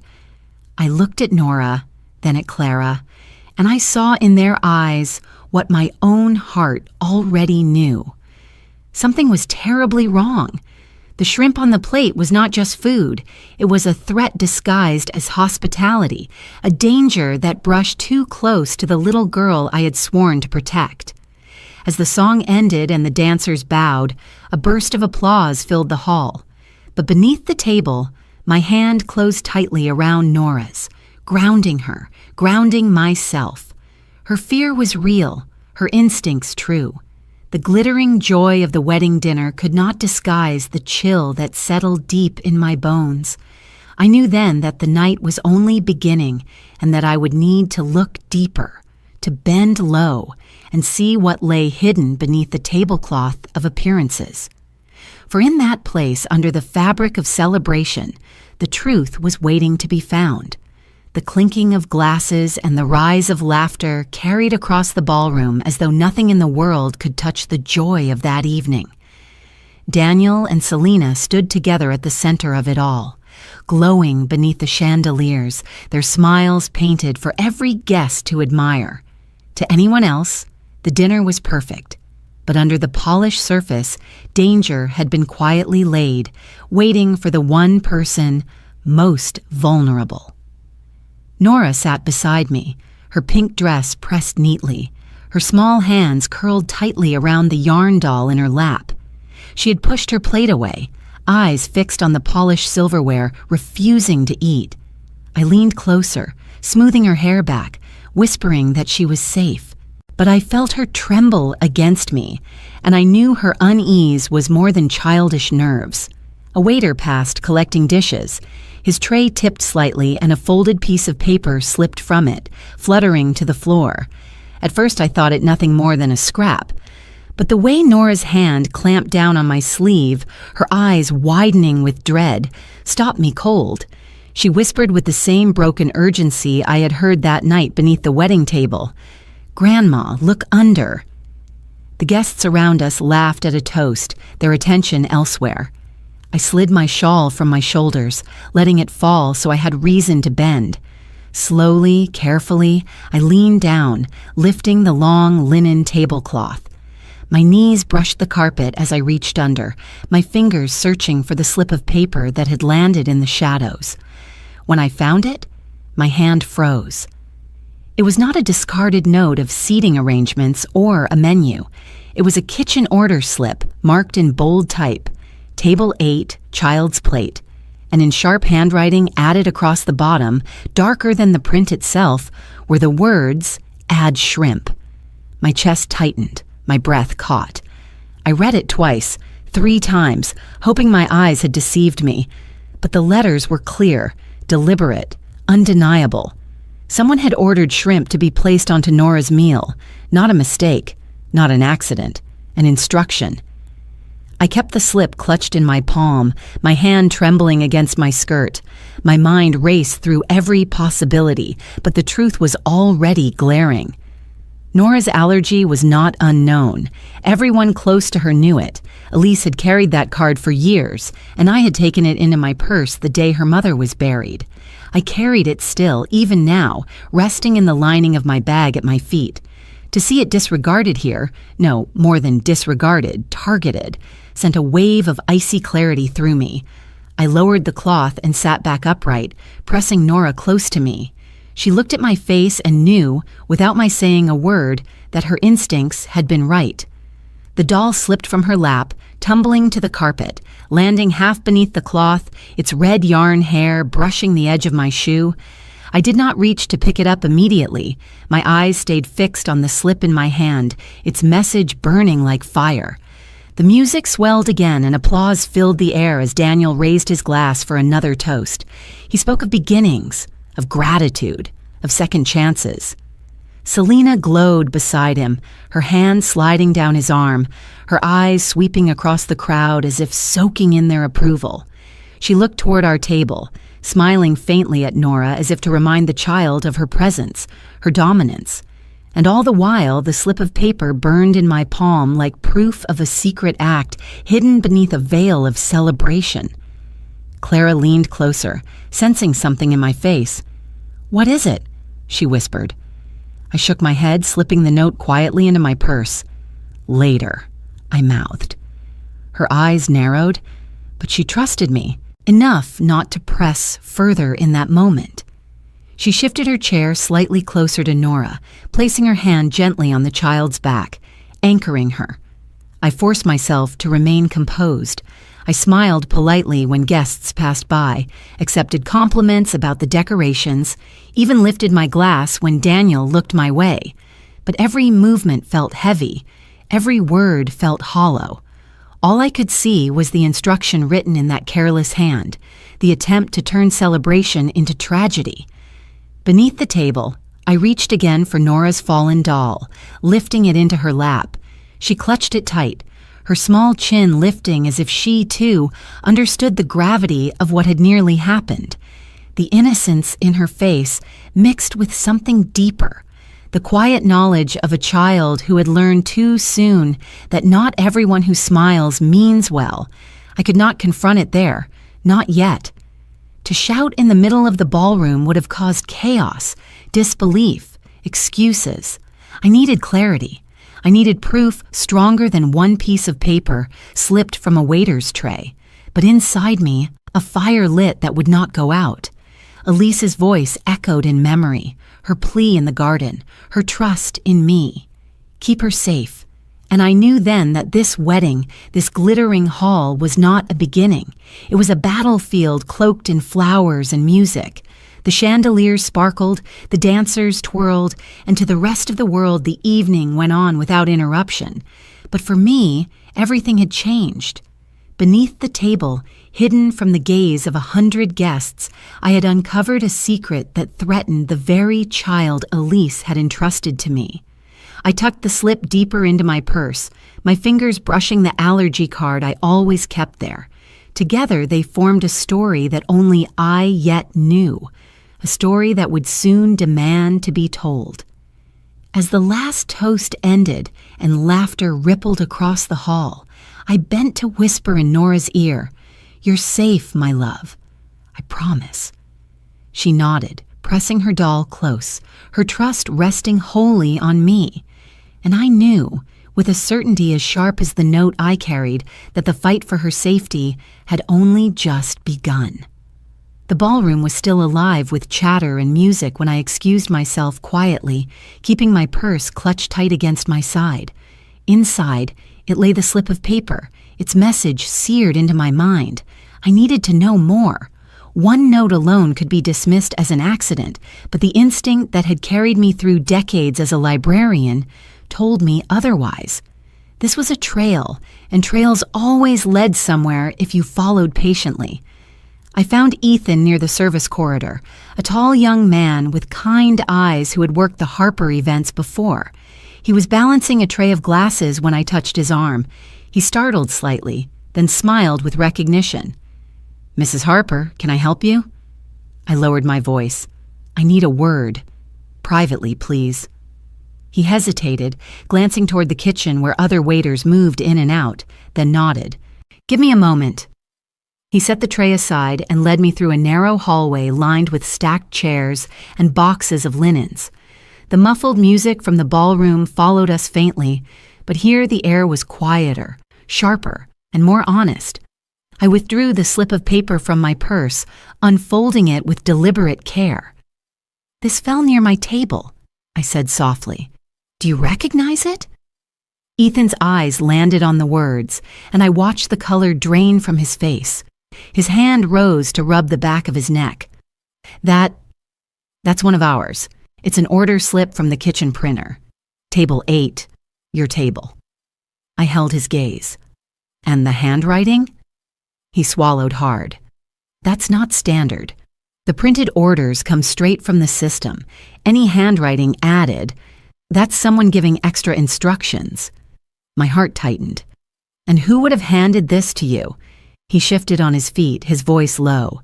I looked at Nora, then at Clara, and I saw in their eyes what my own heart already knew. Something was terribly wrong. The shrimp on the plate was not just food. It was a threat disguised as hospitality, a danger that brushed too close to the little girl I had sworn to protect. As the song ended and the dancers bowed, a burst of applause filled the hall. But beneath the table, my hand closed tightly around Nora's, grounding her, grounding myself. Her fear was real, her instincts true. The glittering joy of the wedding dinner could not disguise the chill that settled deep in my bones. I knew then that the night was only beginning and that I would need to look deeper, to bend low and see what lay hidden beneath the tablecloth of appearances. For in that place, under the fabric of celebration, the truth was waiting to be found. The clinking of glasses and the rise of laughter carried across the ballroom as though nothing in the world could touch the joy of that evening. Daniel and Selena stood together at the center of it all, glowing beneath the chandeliers, their smiles painted for every guest to admire. To anyone else, the dinner was perfect, but under the polished surface, danger had been quietly laid, waiting for the one person most vulnerable. Nora sat beside me, her pink dress pressed neatly, her small hands curled tightly around the yarn doll in her lap. She had pushed her plate away, eyes fixed on the polished silverware, refusing to eat. I leaned closer, smoothing her hair back, whispering that she was safe. But I felt her tremble against me, and I knew her unease was more than childish nerves. A waiter passed, collecting dishes. His tray tipped slightly, and a folded piece of paper slipped from it, fluttering to the floor. At first I thought it nothing more than a scrap. But the way Nora's hand clamped down on my sleeve, her eyes widening with dread, stopped me cold. She whispered with the same broken urgency I had heard that night beneath the wedding table. "Grandma, look under." The guests around us laughed at a toast, their attention elsewhere. I slid my shawl from my shoulders, letting it fall so I had reason to bend. Slowly, carefully, I leaned down, lifting the long linen tablecloth. My knees brushed the carpet as I reached under, my fingers searching for the slip of paper that had landed in the shadows. When I found it, my hand froze. It was not a discarded note of seating arrangements or a menu. It was a kitchen order slip marked in bold type, Table 8, Child's Plate, and in sharp handwriting added across the bottom, darker than the print itself, were the words, "Add shrimp." My chest tightened, my breath caught. I read it twice, 3 times, hoping my eyes had deceived me. But the letters were clear, deliberate, undeniable. Someone had ordered shrimp to be placed onto Nora's meal. Not a mistake, not an accident, an instruction. I kept the slip clutched in my palm, my hand trembling against my skirt. My mind raced through every possibility, but the truth was already glaring. Nora's allergy was not unknown. Everyone close to her knew it. Elise had carried that card for years, and I had taken it into my purse the day her mother was buried. I carried it still, even now, resting in the lining of my bag at my feet. To see it disregarded here, no, more than disregarded, targeted, sent a wave of icy clarity through me. I lowered the cloth and sat back upright, pressing Nora close to me. She looked at my face and knew, without my saying a word, that her instincts had been right. The doll slipped from her lap, tumbling to the carpet, landing half beneath the cloth, its red yarn hair brushing the edge of my shoe. I did not reach to pick it up immediately. My eyes stayed fixed on the slip in my hand, its message burning like fire. The music swelled again and applause filled the air as Daniel raised his glass for another toast. He spoke of beginnings, of gratitude, of second chances. Selena glowed beside him, her hand sliding down his arm, her eyes sweeping across the crowd as if soaking in their approval. She looked toward our table, smiling faintly at Nora as if to remind the child of her presence, her dominance. And all the while, the slip of paper burned in my palm like proof of a secret act hidden beneath a veil of celebration. Clara leaned closer, sensing something in my face. "What is it?" she whispered. I shook my head, slipping the note quietly into my purse. "Later," I mouthed. Her eyes narrowed, but she trusted me, enough not to press further in that moment. She shifted her chair slightly closer to Nora, placing her hand gently on the child's back, anchoring her. I forced myself to remain composed. I smiled politely when guests passed by, accepted compliments about the decorations, even lifted my glass when Daniel looked my way. But every movement felt heavy, every word felt hollow. All I could see was the instruction written in that careless hand, the attempt to turn celebration into tragedy. Beneath the table, I reached again for Nora's fallen doll, lifting it into her lap. She clutched it tight, her small chin lifting as if she, too, understood the gravity of what had nearly happened. The innocence in her face mixed with something deeper, the quiet knowledge of a child who had learned too soon that not everyone who smiles means well. I could not confront it there, not yet. To shout in the middle of the ballroom would have caused chaos, disbelief, excuses. I needed clarity. I needed proof stronger than one piece of paper slipped from a waiter's tray. But inside me, a fire lit that would not go out. Elise's voice echoed in memory, her plea in the garden, her trust in me. Keep her safe. And I knew then that this wedding, this glittering hall, was not a beginning. It was a battlefield cloaked in flowers and music. The chandeliers sparkled, the dancers twirled, and to the rest of the world the evening went on without interruption. But for me, everything had changed. Beneath the table, hidden from the gaze of 100 guests, I had uncovered a secret that threatened the very child Elise had entrusted to me. I tucked the slip deeper into my purse, my fingers brushing the allergy card I always kept there. Together they formed a story that only I yet knew, a story that would soon demand to be told. As the last toast ended and laughter rippled across the hall, I bent to whisper in Nora's ear, "You're safe, my love. I promise." She nodded, pressing her doll close, her trust resting wholly on me. And I knew, with a certainty as sharp as the note I carried that the fight for her safety had only just begun. The ballroom was still alive with chatter and music when I excused myself quietly, keeping my purse clutched tight against my side. Inside, it lay the slip of paper, its message seared into my mind. I needed to know more. One note alone could be dismissed as an accident, but the instinct that had carried me through decades as a librarian told me otherwise. This was a trail, and trails always led somewhere if you followed patiently. I found Ethan near the service corridor, a tall young man with kind eyes who had worked the Harper events before. He was balancing a tray of glasses when I touched his arm. He startled slightly, then smiled with recognition. "Mrs. Harper, can I help you?" I lowered my voice. "I need a word. Privately, please." He hesitated, glancing toward the kitchen where other waiters moved in and out, then nodded. "Give me a moment." He set the tray aside and led me through a narrow hallway lined with stacked chairs and boxes of linens. The muffled music from the ballroom followed us faintly, but here the air was quieter, sharper, and more honest. I withdrew the slip of paper from my purse, unfolding it with deliberate care. "This fell near my table," I said softly. "Do you recognize it?" Ethan's eyes landed on the words, and I watched the color drain from his face. His hand rose to rub the back of his neck. That's one of ours. It's an order slip from the kitchen printer. Table 8, your table." I held his gaze. "And the handwriting?" He swallowed hard. "That's not standard. The printed orders come straight from the system. Any handwriting added, that's someone giving extra instructions." My heart tightened. "And who would have handed this to you?" He shifted on his feet, his voice low.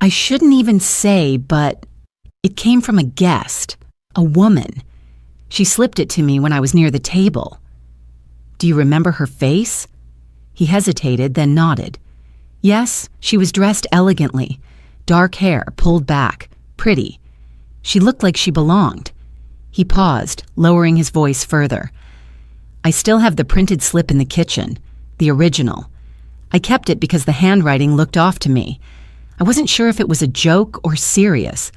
"I shouldn't even say, but it came from a guest, a woman. She slipped it to me when I was near the table." "Do you remember her face?" He hesitated, then nodded. "Yes, she was dressed elegantly. Dark hair, pulled back, pretty. She looked like she belonged." He paused, lowering his voice further. "I still have the printed slip in the kitchen, the original. I kept it because the handwriting looked off to me. I wasn't sure if it was a joke or serious,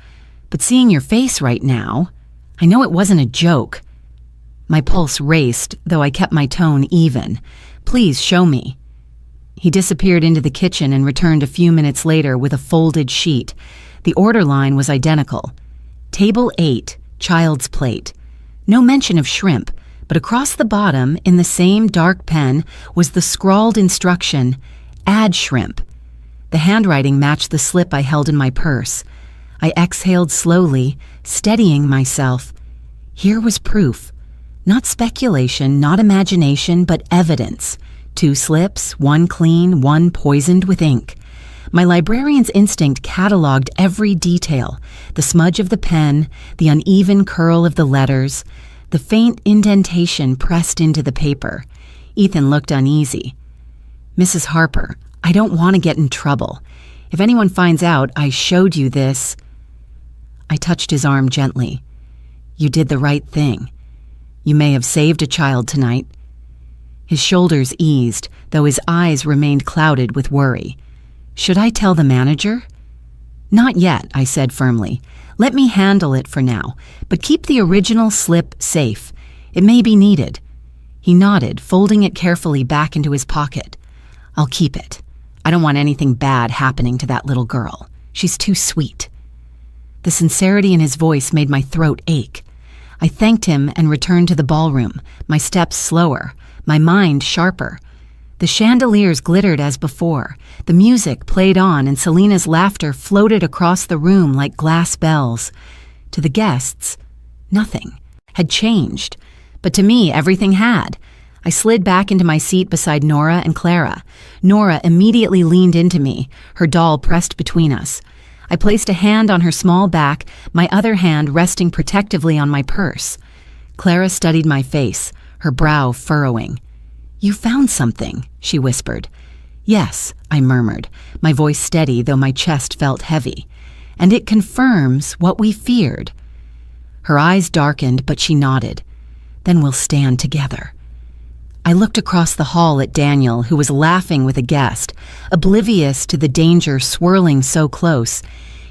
but seeing your face right now, I know it wasn't a joke." My pulse raced, though I kept my tone even. "Please show me." He disappeared into the kitchen and returned a few minutes later with a folded sheet. The order line was identical. Table 8, child's plate. No mention of shrimp, but across the bottom, in the same dark pen, was the scrawled instruction, "Add shrimp." The handwriting matched the slip I held in my purse. I exhaled slowly, steadying myself. Here was proof. Not speculation, not imagination, but evidence. 2 slips, one clean, one poisoned with ink. My librarian's instinct cataloged every detail, the smudge of the pen, the uneven curl of the letters, the faint indentation pressed into the paper. Ethan looked uneasy. "Mrs. Harper, I don't want to get in trouble. If anyone finds out I showed you this—" I touched his arm gently. "You did the right thing. You may have saved a child tonight." His shoulders eased, though his eyes remained clouded with worry. "Should I tell the manager?" "Not yet," I said firmly. "Let me handle it for now, but keep the original slip safe. It may be needed." He nodded, folding it carefully back into his pocket. "I'll keep it. I don't want anything bad happening to that little girl. She's too sweet." The sincerity in his voice made my throat ache. I thanked him and returned to the ballroom, my steps slower, my mind sharper. The chandeliers glittered as before, the music played on, and Selena's laughter floated across the room like glass bells. To the guests, nothing had changed, but to me everything had. I slid back into my seat beside Nora and Clara. Nora immediately leaned into me, her doll pressed between us. I placed a hand on her small back, my other hand resting protectively on my purse. Clara studied my face, her brow furrowing. "You found something," she whispered. "Yes," I murmured, my voice steady though my chest felt heavy. "And it confirms what we feared." Her eyes darkened, but she nodded. "Then we'll stand together." I looked across the hall at Daniel, who was laughing with a guest, oblivious to the danger swirling so close.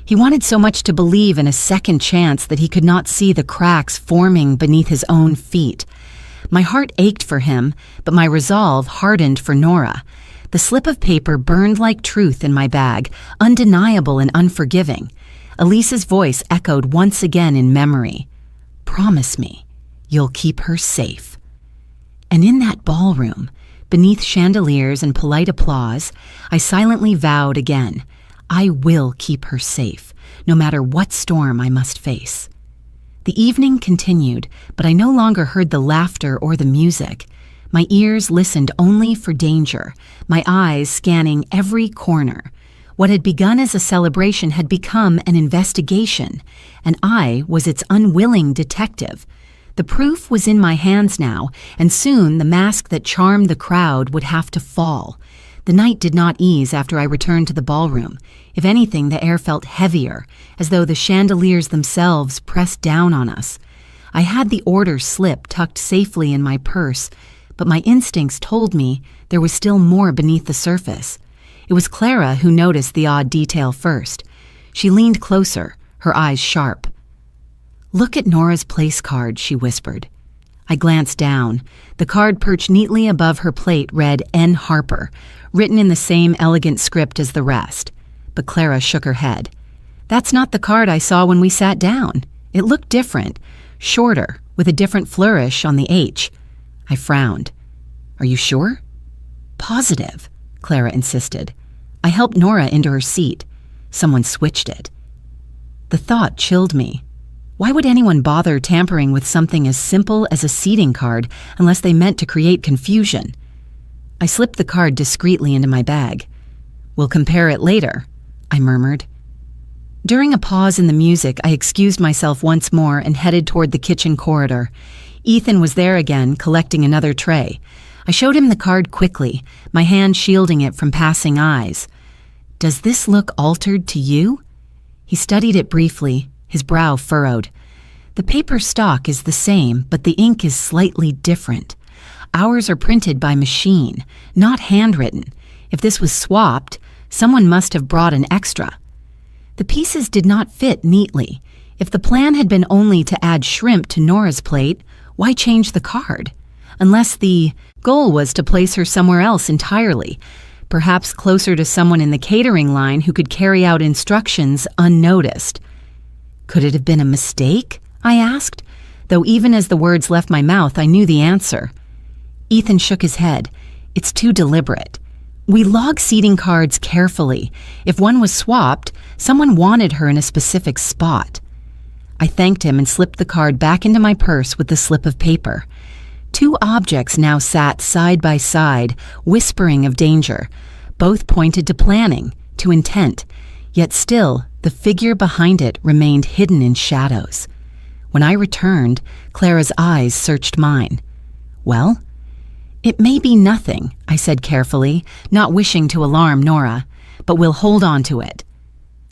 He wanted so much to believe in a second chance that he could not see the cracks forming beneath his own feet. My heart ached for him, but my resolve hardened for Nora. The slip of paper burned like truth in my bag, undeniable and unforgiving. Elise's voice echoed once again in memory. "Promise me, you'll keep her safe." And in that ballroom, beneath chandeliers and polite applause, I silently vowed again, I will keep her safe, no matter what storm I must face. The evening continued, but I no longer heard the laughter or the music. My ears listened only for danger, my eyes scanning every corner. What had begun as a celebration had become an investigation, and I was its unwilling detective. The proof was in my hands now, and soon the mask that charmed the crowd would have to fall. The night did not ease after I returned to the ballroom. If anything, the air felt heavier, as though the chandeliers themselves pressed down on us. I had the order slip tucked safely in my purse, but my instincts told me there was still more beneath the surface. It was Clara who noticed the odd detail first. She leaned closer, her eyes sharp. "Look at Nora's place card," she whispered. I glanced down. The card perched neatly above her plate read N. Harper, written in the same elegant script as the rest. But Clara shook her head. "That's not the card I saw when we sat down. It looked different, shorter, with a different flourish on the H." I frowned. "Are you sure?" "Positive," Clara insisted. I helped Nora into her seat. Someone switched it. The thought chilled me. Why would anyone bother tampering with something as simple as a seating card unless they meant to create confusion? I slipped the card discreetly into my bag. "We'll compare it later," I murmured. During a pause in the music, I excused myself once more and headed toward the kitchen corridor. Ethan was there again, collecting another tray. I showed him the card quickly, my hand shielding it from passing eyes. "Does this look altered to you?" He studied it briefly, his brow furrowed. "The paper stock is the same, but the ink is slightly different. Ours are printed by machine, not handwritten. If this was swapped, someone must have brought an extra." The pieces did not fit neatly. If the plan had been only to add shrimp to Nora's plate, why change the card? Unless the goal was to place her somewhere else entirely, perhaps closer to someone in the catering line who could carry out instructions unnoticed. "Could it have been a mistake?" I asked, though even as the words left my mouth, I knew the answer. Ethan shook his head. "It's too deliberate. We log seating cards carefully. If one was swapped, someone wanted her in a specific spot." I thanked him and slipped the card back into my purse with the slip of paper. Two objects now sat side by side, whispering of danger. Both pointed to planning, to intent, yet still the figure behind it remained hidden in shadows. When I returned, Clara's eyes searched mine. "Well?" "It may be nothing," I said carefully, not wishing to alarm Nora, "but we'll hold on to it."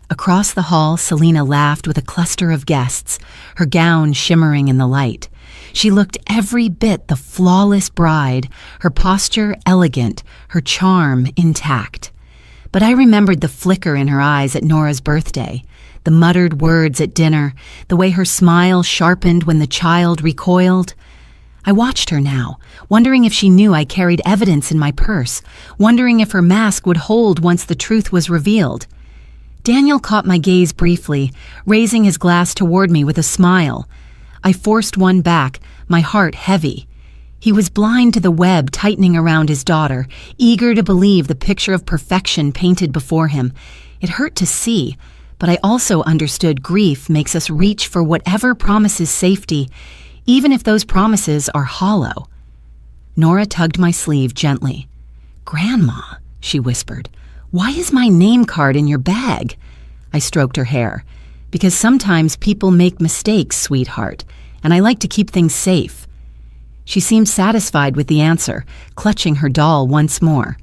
Across the hall, Selena laughed with a cluster of guests, her gown shimmering in the light. She looked every bit the flawless bride, her posture elegant, her charm intact. But I remembered the flicker in her eyes at Nora's birthday, the muttered words at dinner, the way her smile sharpened when the child recoiled. I watched her now, wondering if she knew I carried evidence in my purse, wondering if her mask would hold once the truth was revealed. Daniel caught my gaze briefly, raising his glass toward me with a smile. I forced one back, my heart heavy. He was blind to the web tightening around his daughter, eager to believe the picture of perfection painted before him. It hurt to see, but I also understood grief makes us reach for whatever promises safety, even if those promises are hollow. Nora tugged my sleeve gently. "Grandma," she whispered, "why is my name card in your bag?" I stroked her hair. "Because sometimes people make mistakes, sweetheart, and I like to keep things safe." She seemed satisfied with the answer, clutching her doll once more.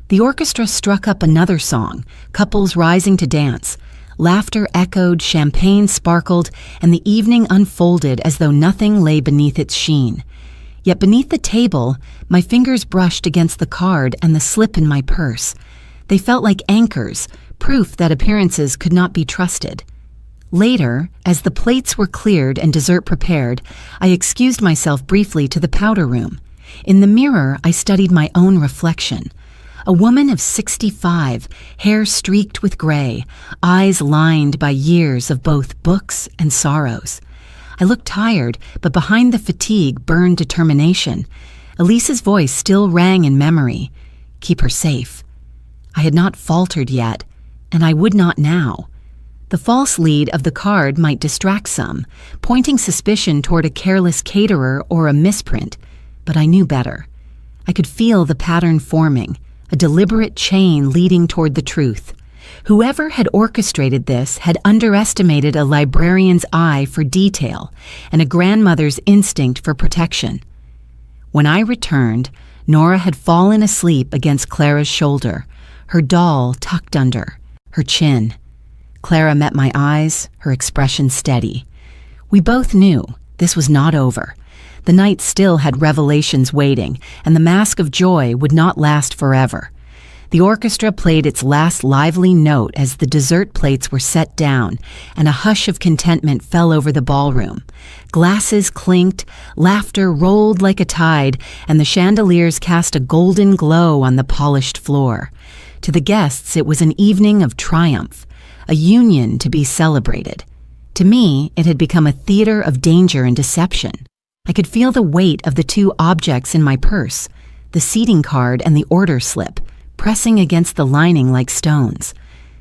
The orchestra struck up another song, couples rising to dance. Laughter echoed, champagne sparkled, and the evening unfolded as though nothing lay beneath its sheen. Yet beneath the table, my fingers brushed against the card and the slip in my purse. They felt like anchors, proof that appearances could not be trusted. Later, as the plates were cleared and dessert prepared, I excused myself briefly to the powder room. In the mirror, I studied my own reflection. A woman of 65, hair streaked with gray, eyes lined by years of both books and sorrows. I looked tired, but behind the fatigue burned determination. Elise's voice still rang in memory. Keep her safe. I had not faltered yet, and I would not now. The false lead of the card might distract some, pointing suspicion toward a careless caterer or a misprint, but I knew better. I could feel the pattern forming, a deliberate chain leading toward the truth. Whoever had orchestrated this had underestimated a librarian's eye for detail and a grandmother's instinct for protection. When I returned, Nora had fallen asleep against Clara's shoulder, her doll tucked under, her chin. Clara met my eyes, her expression steady. We both knew this was not over. The night still had revelations waiting, and the mask of joy would not last forever. The orchestra played its last lively note as the dessert plates were set down, and a hush of contentment fell over the ballroom. Glasses clinked, laughter rolled like a tide, and the chandeliers cast a golden glow on the polished floor. To the guests, it was an evening of triumph, a union to be celebrated. To me, it had become a theater of danger and deception. I could feel the weight of the two objects in my purse, the seating card and the order slip, pressing against the lining like stones.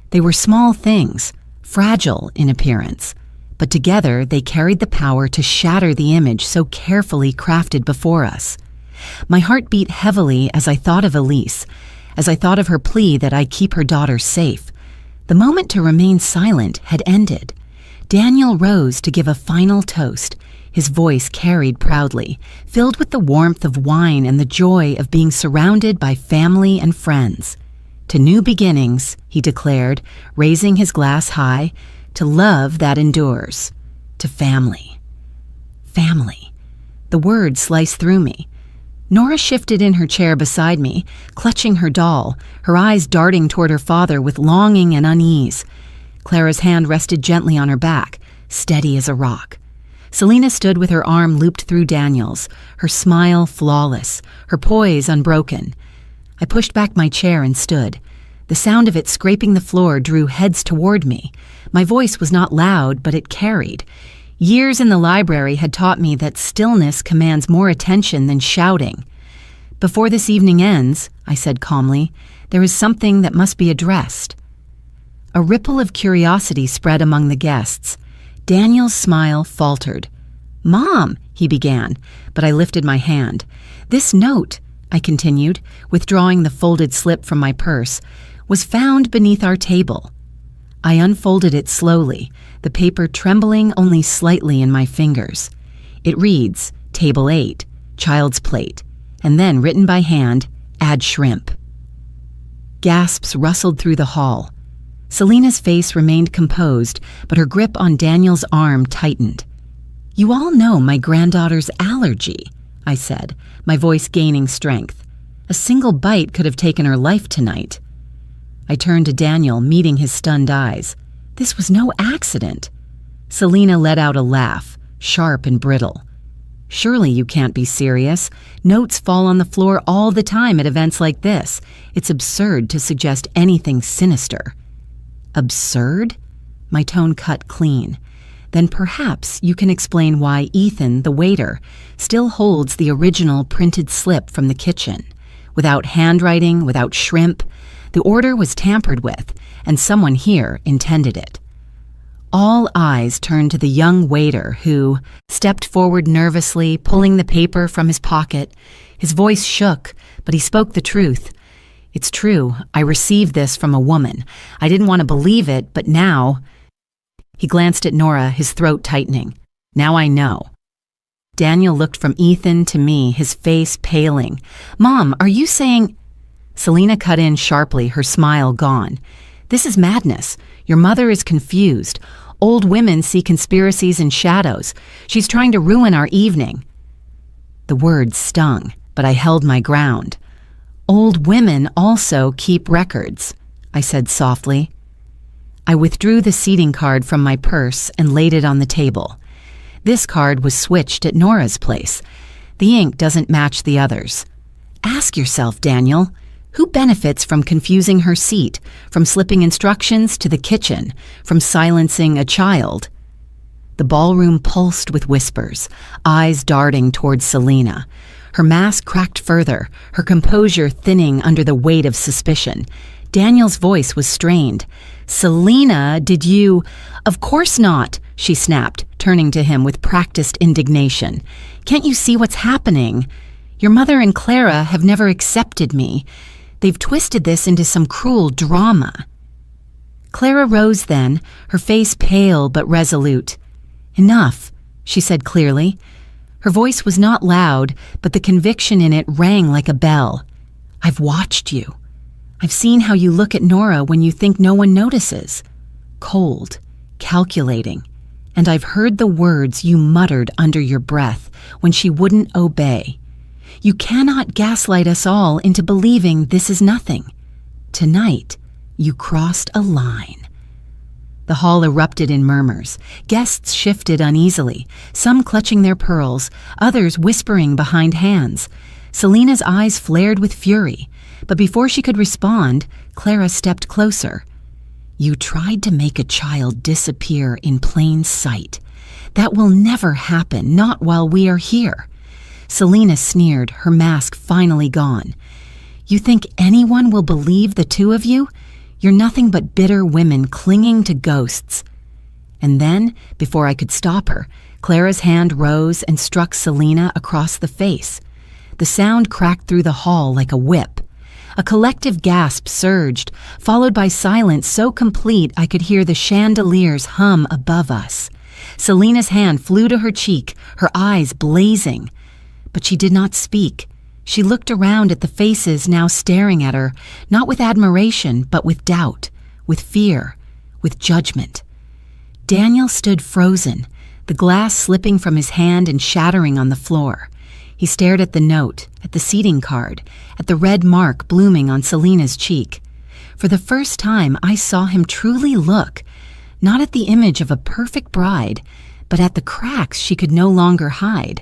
They were small things, fragile in appearance, but together they carried the power to shatter the image so carefully crafted before us. My heart beat heavily as I thought of Elise, as I thought of her plea that I keep her daughter safe. The moment to remain silent had ended. Daniel rose to give a final toast, his voice carried proudly, filled with the warmth of wine and the joy of being surrounded by family and friends. To new beginnings, he declared, raising his glass high, to love that endures, to family. Family. The word sliced through me. Nora shifted in her chair beside me, clutching her doll, her eyes darting toward her father with longing and unease. Clara's hand rested gently on her back, steady as a rock. Selena stood with her arm looped through Daniel's, her smile flawless, her poise unbroken. I pushed back my chair and stood. The sound of it scraping the floor drew heads toward me. My voice was not loud, but it carried. Years in the library had taught me that stillness commands more attention than shouting. Before this evening ends, I said calmly, there is something that must be addressed. A ripple of curiosity spread among the guests. Daniel's smile faltered. "Mom," he began, but I lifted my hand. "This note," I continued, withdrawing the folded slip from my purse, "was found beneath our table." I unfolded it slowly, the paper trembling only slightly in my fingers. It reads, Table 8, Child's Plate, and then written by hand, Add shrimp. Gasps rustled through the hall. Selena's face remained composed, but her grip on Daniel's arm tightened. "You all know my granddaughter's allergy," I said, my voice gaining strength. "A single bite could have taken her life tonight." I turned to Daniel, meeting his stunned eyes. "This was no accident." Selena let out a laugh, sharp and brittle. "Surely you can't be serious. Notes fall on the floor all the time at events like this. It's absurd to suggest anything sinister." "Absurd?" My tone cut clean. "Then perhaps you can explain why Ethan, the waiter, still holds the original printed slip from the kitchen. Without handwriting, without shrimp, the order was tampered with, and someone here intended it." All eyes turned to the young waiter who stepped forward nervously, pulling the paper from his pocket. His voice shook, but he spoke the truth. "It's true, I received this from a woman. I didn't want to believe it, but now—" He glanced at Nora, his throat tightening. "Now I know." Daniel looked from Ethan to me, his face paling. "Mom, are you saying—" Selena cut in sharply, her smile gone. "This is madness. Your mother is confused. Old women see conspiracies in shadows. She's trying to ruin our evening." The words stung, but I held my ground. "Old women also keep records," I said softly. I withdrew the seating card from my purse and laid it on the table. This card was switched at Nora's place. The ink doesn't match the others. Ask yourself, Daniel, who benefits from confusing her seat, from slipping instructions to the kitchen, from silencing a child? The ballroom pulsed with whispers, eyes darting towards Selena. Her mask cracked further, her composure thinning under the weight of suspicion. Daniel's voice was strained. "Selena, did you—" "Of course not," she snapped, turning to him with practiced indignation. "Can't you see what's happening? Your mother and Clara have never accepted me. They've twisted this into some cruel drama." Clara rose then, her face pale but resolute. "Enough," she said clearly. Her voice was not loud, but the conviction in it rang like a bell. "I've watched you. I've seen how you look at Nora when you think no one notices. Cold, calculating. And I've heard the words you muttered under your breath when she wouldn't obey. You cannot gaslight us all into believing this is nothing. Tonight, you crossed a line." The hall erupted in murmurs. Guests shifted uneasily, some clutching their pearls, others whispering behind hands. Selena's eyes flared with fury, but before she could respond, Clara stepped closer. "You tried to make a child disappear in plain sight. That will never happen, not while we are here." Selena sneered, her mask finally gone. "You think anyone will believe the two of you? You're nothing but bitter women clinging to ghosts." And then, before I could stop her, Clara's hand rose and struck Selena across the face. The sound cracked through the hall like a whip. A collective gasp surged, followed by silence so complete I could hear the chandeliers hum above us. Selena's hand flew to her cheek, her eyes blazing. But she did not speak. She looked around at the faces now staring at her, not with admiration, but with doubt, with fear, with judgment. Daniel stood frozen, the glass slipping from his hand and shattering on the floor. He stared at the note, at the seating card, at the red mark blooming on Selena's cheek. For the first time, I saw him truly look, not at the image of a perfect bride, but at the cracks she could no longer hide.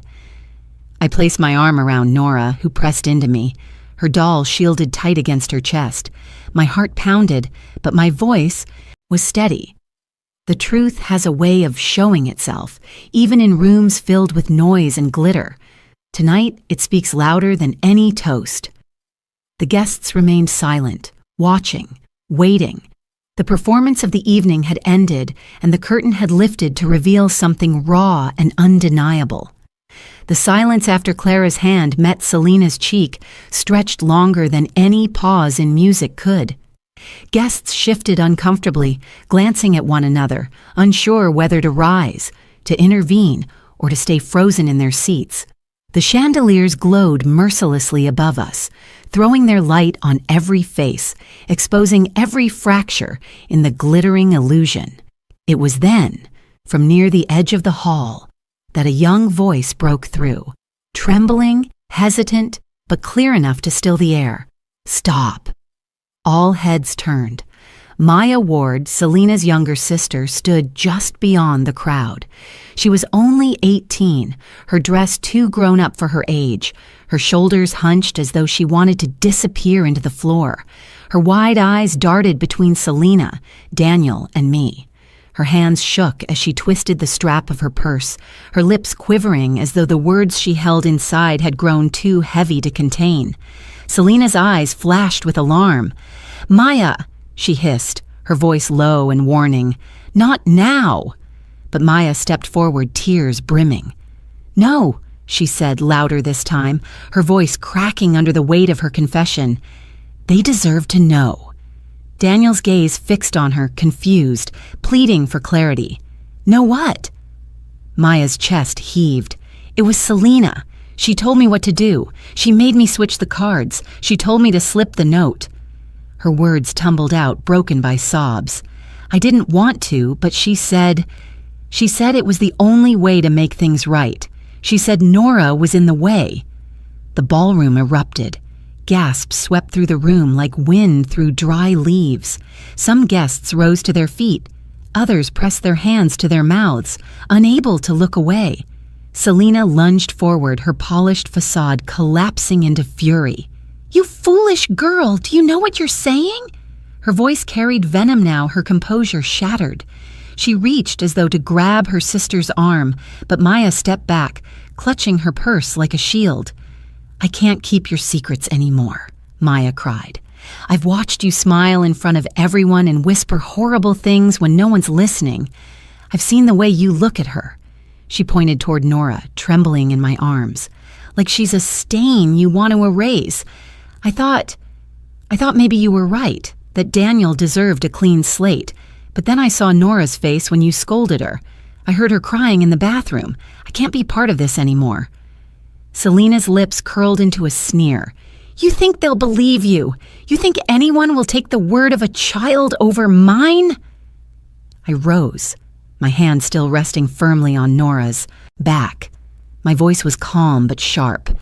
I placed my arm around Nora, who pressed into me, her doll shielded tight against her chest. My heart pounded, but my voice was steady. The truth has a way of showing itself, even in rooms filled with noise and glitter. Tonight, it speaks louder than any toast. The guests remained silent, watching, waiting. The performance of the evening had ended, and the curtain had lifted to reveal something raw and undeniable. The silence after Clara's hand met Selena's cheek stretched longer than any pause in music could. Guests shifted uncomfortably, glancing at one another, unsure whether to rise, to intervene, or to stay frozen in their seats. The chandeliers glowed mercilessly above us, throwing their light on every face, exposing every fracture in the glittering illusion. It was then, from near the edge of the hall, that a young voice broke through, trembling, hesitant, but clear enough to still the air. "Stop." All heads turned. Maya Ward, Selena's younger sister, stood just beyond the crowd. She was only 18, her dress too grown up for her age, her shoulders hunched as though she wanted to disappear into the floor. Her wide eyes darted between Selena, Daniel, and me. Her hands shook as she twisted the strap of her purse, her lips quivering as though the words she held inside had grown too heavy to contain. Selena's eyes flashed with alarm. "Maya!" she hissed, her voice low and warning. "Not now!" But Maya stepped forward, tears brimming. "No," she said, louder this time, her voice cracking under the weight of her confession. "They deserve to know." Daniel's gaze fixed on her, confused, pleading for clarity. "Know what?" Maya's chest heaved. "It was Selena. She told me what to do. She made me switch the cards. She told me to slip the note." Her words tumbled out, broken by sobs. "I didn't want to, but she said it was the only way to make things right. She said Nora was in the way. The ballroom erupted. Gasps swept through the room like wind through dry leaves. Some guests rose to their feet. Others pressed their hands to their mouths, unable to look away. Selena lunged forward, her polished facade collapsing into fury. "You foolish girl, do you know what you're saying?" Her voice carried venom now, her composure shattered. She reached as though to grab her sister's arm, but Maya stepped back, clutching her purse like a shield. "I can't keep your secrets anymore," Maya cried. "I've watched you smile in front of everyone and whisper horrible things when no one's listening. I've seen the way you look at her." She pointed toward Nora, trembling in my arms. "Like she's a stain you want to erase. I thought maybe you were right, that Daniel deserved a clean slate. But then I saw Nora's face when you scolded her. I heard her crying in the bathroom. I can't be part of this anymore." Selena's lips curled into a sneer. "You think they'll believe you? You think anyone will take the word of a child over mine?" I rose, my hand still resting firmly on Nora's back. My voice was calm but sharp.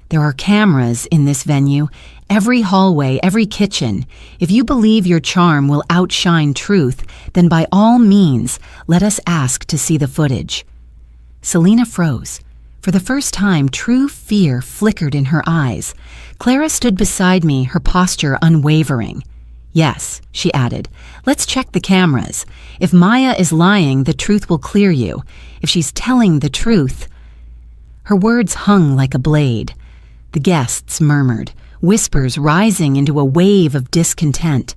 "There are cameras in this venue, every hallway, every kitchen. If you believe your charm will outshine truth, then by all means, let us ask to see the footage." Selena froze. For the first time, true fear flickered in her eyes. Clara stood beside me, her posture unwavering. "Yes," she added, "let's check the cameras. If Maya is lying, the truth will clear you. If she's telling the truth—" Her words hung like a blade. The guests murmured, whispers rising into a wave of discontent.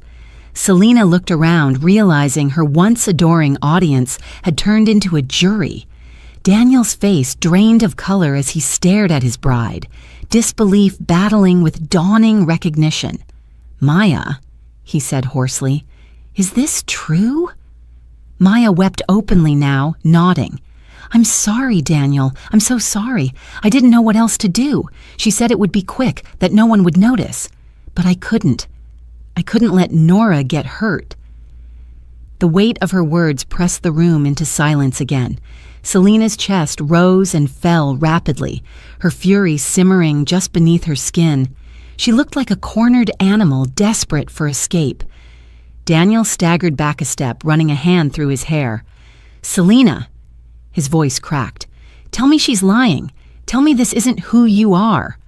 Selena looked around, realizing her once adoring audience had turned into a jury. Daniel's face drained of color as he stared at his bride, disbelief battling with dawning recognition. "Maya," he said hoarsely, "is this true?" Maya wept openly now, nodding. "I'm sorry, Daniel. I'm so sorry. I didn't know what else to do. She said it would be quick, that no one would notice. But I couldn't. I couldn't let Nora get hurt." The weight of her words pressed the room into silence again. Selena's chest rose and fell rapidly, her fury simmering just beneath her skin. She looked like a cornered animal desperate for escape. Daniel staggered back a step, running a hand through his hair. "Selena!" His voice cracked. "Tell me she's lying. Tell me this isn't who you are."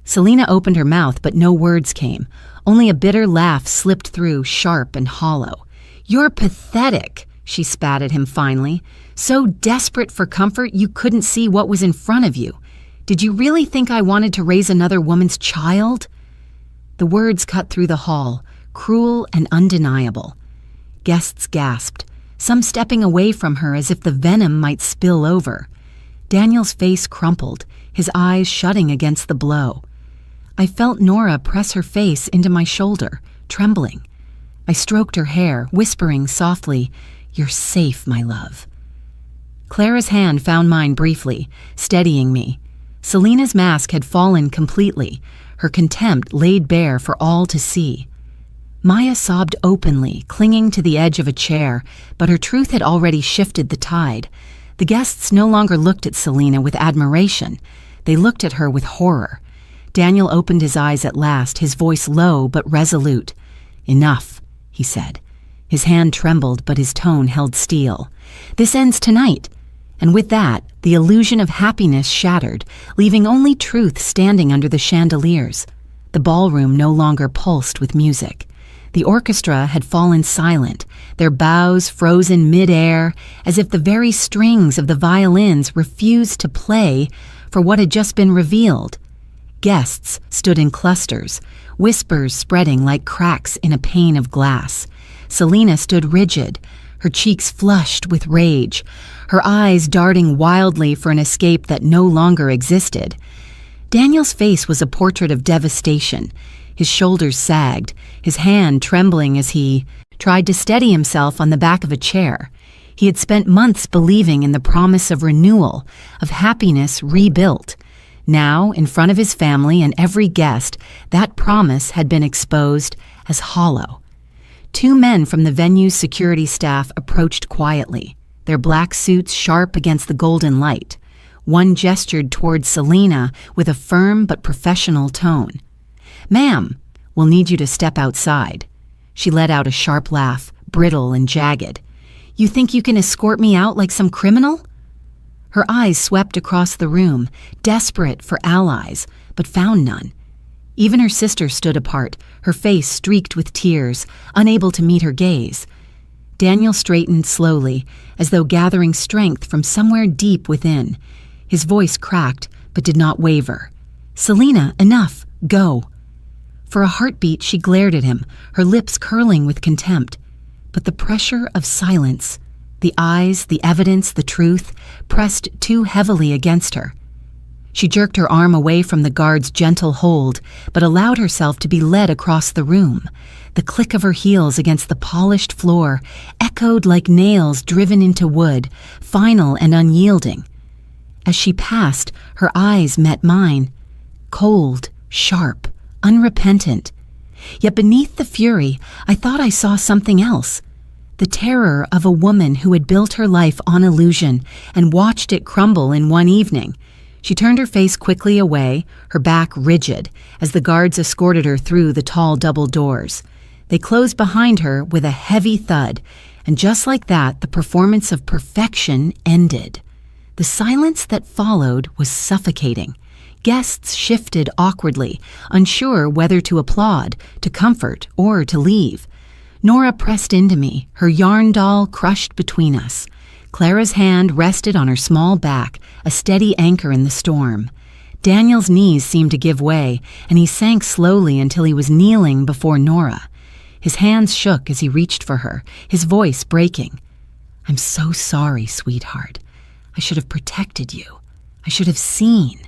Selena opened her mouth, but no words came. Only a bitter laugh slipped through, sharp and hollow. "You're pathetic," she spat at him finally. "So desperate for comfort you couldn't see what was in front of you. Did you really think I wanted to raise another woman's child?" The words cut through the hall, cruel and undeniable. Guests gasped, some stepping away from her as if the venom might spill over. Daniel's face crumpled, his eyes shutting against the blow. I felt Nora press her face into my shoulder, trembling. I stroked her hair, whispering softly, "You're safe, my love." Clara's hand found mine briefly, steadying me. Selena's mask had fallen completely, her contempt laid bare for all to see. Maya sobbed openly, clinging to the edge of a chair, but her truth had already shifted the tide. The guests no longer looked at Selena with admiration. They looked at her with horror. Daniel opened his eyes at last, his voice low but resolute. "Enough," he said. His hand trembled, but his tone held steel. "This ends tonight." And with that, the illusion of happiness shattered, leaving only truth standing under the chandeliers. The ballroom no longer pulsed with music. The orchestra had fallen silent, their bows frozen mid-air, as if the very strings of the violins refused to play for what had just been revealed. Guests stood in clusters, whispers spreading like cracks in a pane of glass. Selena stood rigid, her cheeks flushed with rage, her eyes darting wildly for an escape that no longer existed. Daniel's face was a portrait of devastation. His shoulders sagged, his hand trembling as he tried to steady himself on the back of a chair. He had spent months believing in the promise of renewal, of happiness rebuilt. Now, in front of his family and every guest, that promise had been exposed as hollow. Two men from the venue's security staff approached quietly, their black suits sharp against the golden light. One gestured toward Selena with a firm but professional tone. "Ma'am, we'll need you to step outside." She let out a sharp laugh, brittle and jagged. "You think you can escort me out like some criminal?" Her eyes swept across the room, desperate for allies, but found none. Even her sister stood apart, her face streaked with tears, unable to meet her gaze. Daniel straightened slowly, as though gathering strength from somewhere deep within. His voice cracked, but did not waver. "Selena, enough, go." For a heartbeat she glared at him, her lips curling with contempt. But the pressure of silence, the eyes, the evidence, the truth, pressed too heavily against her. She jerked her arm away from the guard's gentle hold, but allowed herself to be led across the room. The click of her heels against the polished floor echoed like nails driven into wood, final and unyielding. As she passed, her eyes met mine, cold, sharp, unrepentant. Yet beneath the fury, I thought I saw something else. The terror of a woman who had built her life on illusion and watched it crumble in one evening. She turned her face quickly away, her back rigid, as the guards escorted her through the tall double doors. They closed behind her with a heavy thud, and just like that, the performance of perfection ended. The silence that followed was suffocating. Guests shifted awkwardly, unsure whether to applaud, to comfort, or to leave. Nora pressed into me, her yarn doll crushed between us. Clara's hand rested on her small back, a steady anchor in the storm. Daniel's knees seemed to give way, and he sank slowly until he was kneeling before Nora. His hands shook as he reached for her, his voice breaking. "I'm so sorry, sweetheart. I should have protected you. I should have seen."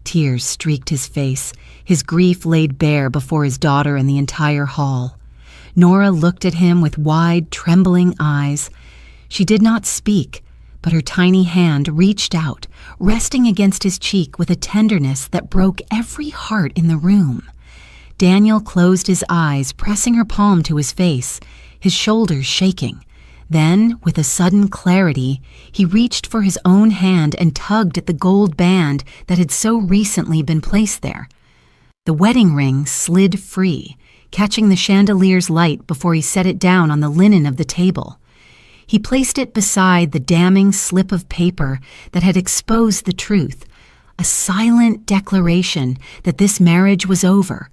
Tears streaked his face, his grief laid bare before his daughter and the entire hall. Nora looked at him with wide, trembling eyes. She did not speak, but her tiny hand reached out, resting against his cheek with a tenderness that broke every heart in the room. Daniel closed his eyes, pressing her palm to his face, his shoulders shaking. Then, with a sudden clarity, he reached for his own hand and tugged at the gold band that had so recently been placed there. The wedding ring slid free, catching the chandelier's light before he set it down on the linen of the table. He placed it beside the damning slip of paper that had exposed the truth, a silent declaration that this marriage was over.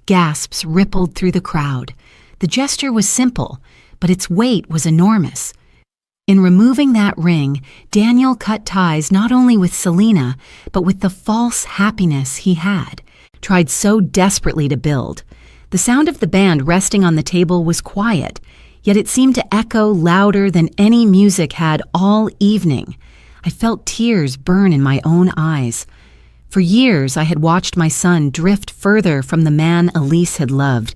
Gasps rippled through the crowd. The gesture was simple, but its weight was enormous. In removing that ring, Daniel cut ties not only with Selena, but with the false happiness he had tried so desperately to build. The sound of the band resting on the table was quiet, yet it seemed to echo louder than any music had all evening. I felt tears burn in my own eyes. For years, I had watched my son drift further from the man Elise had loved,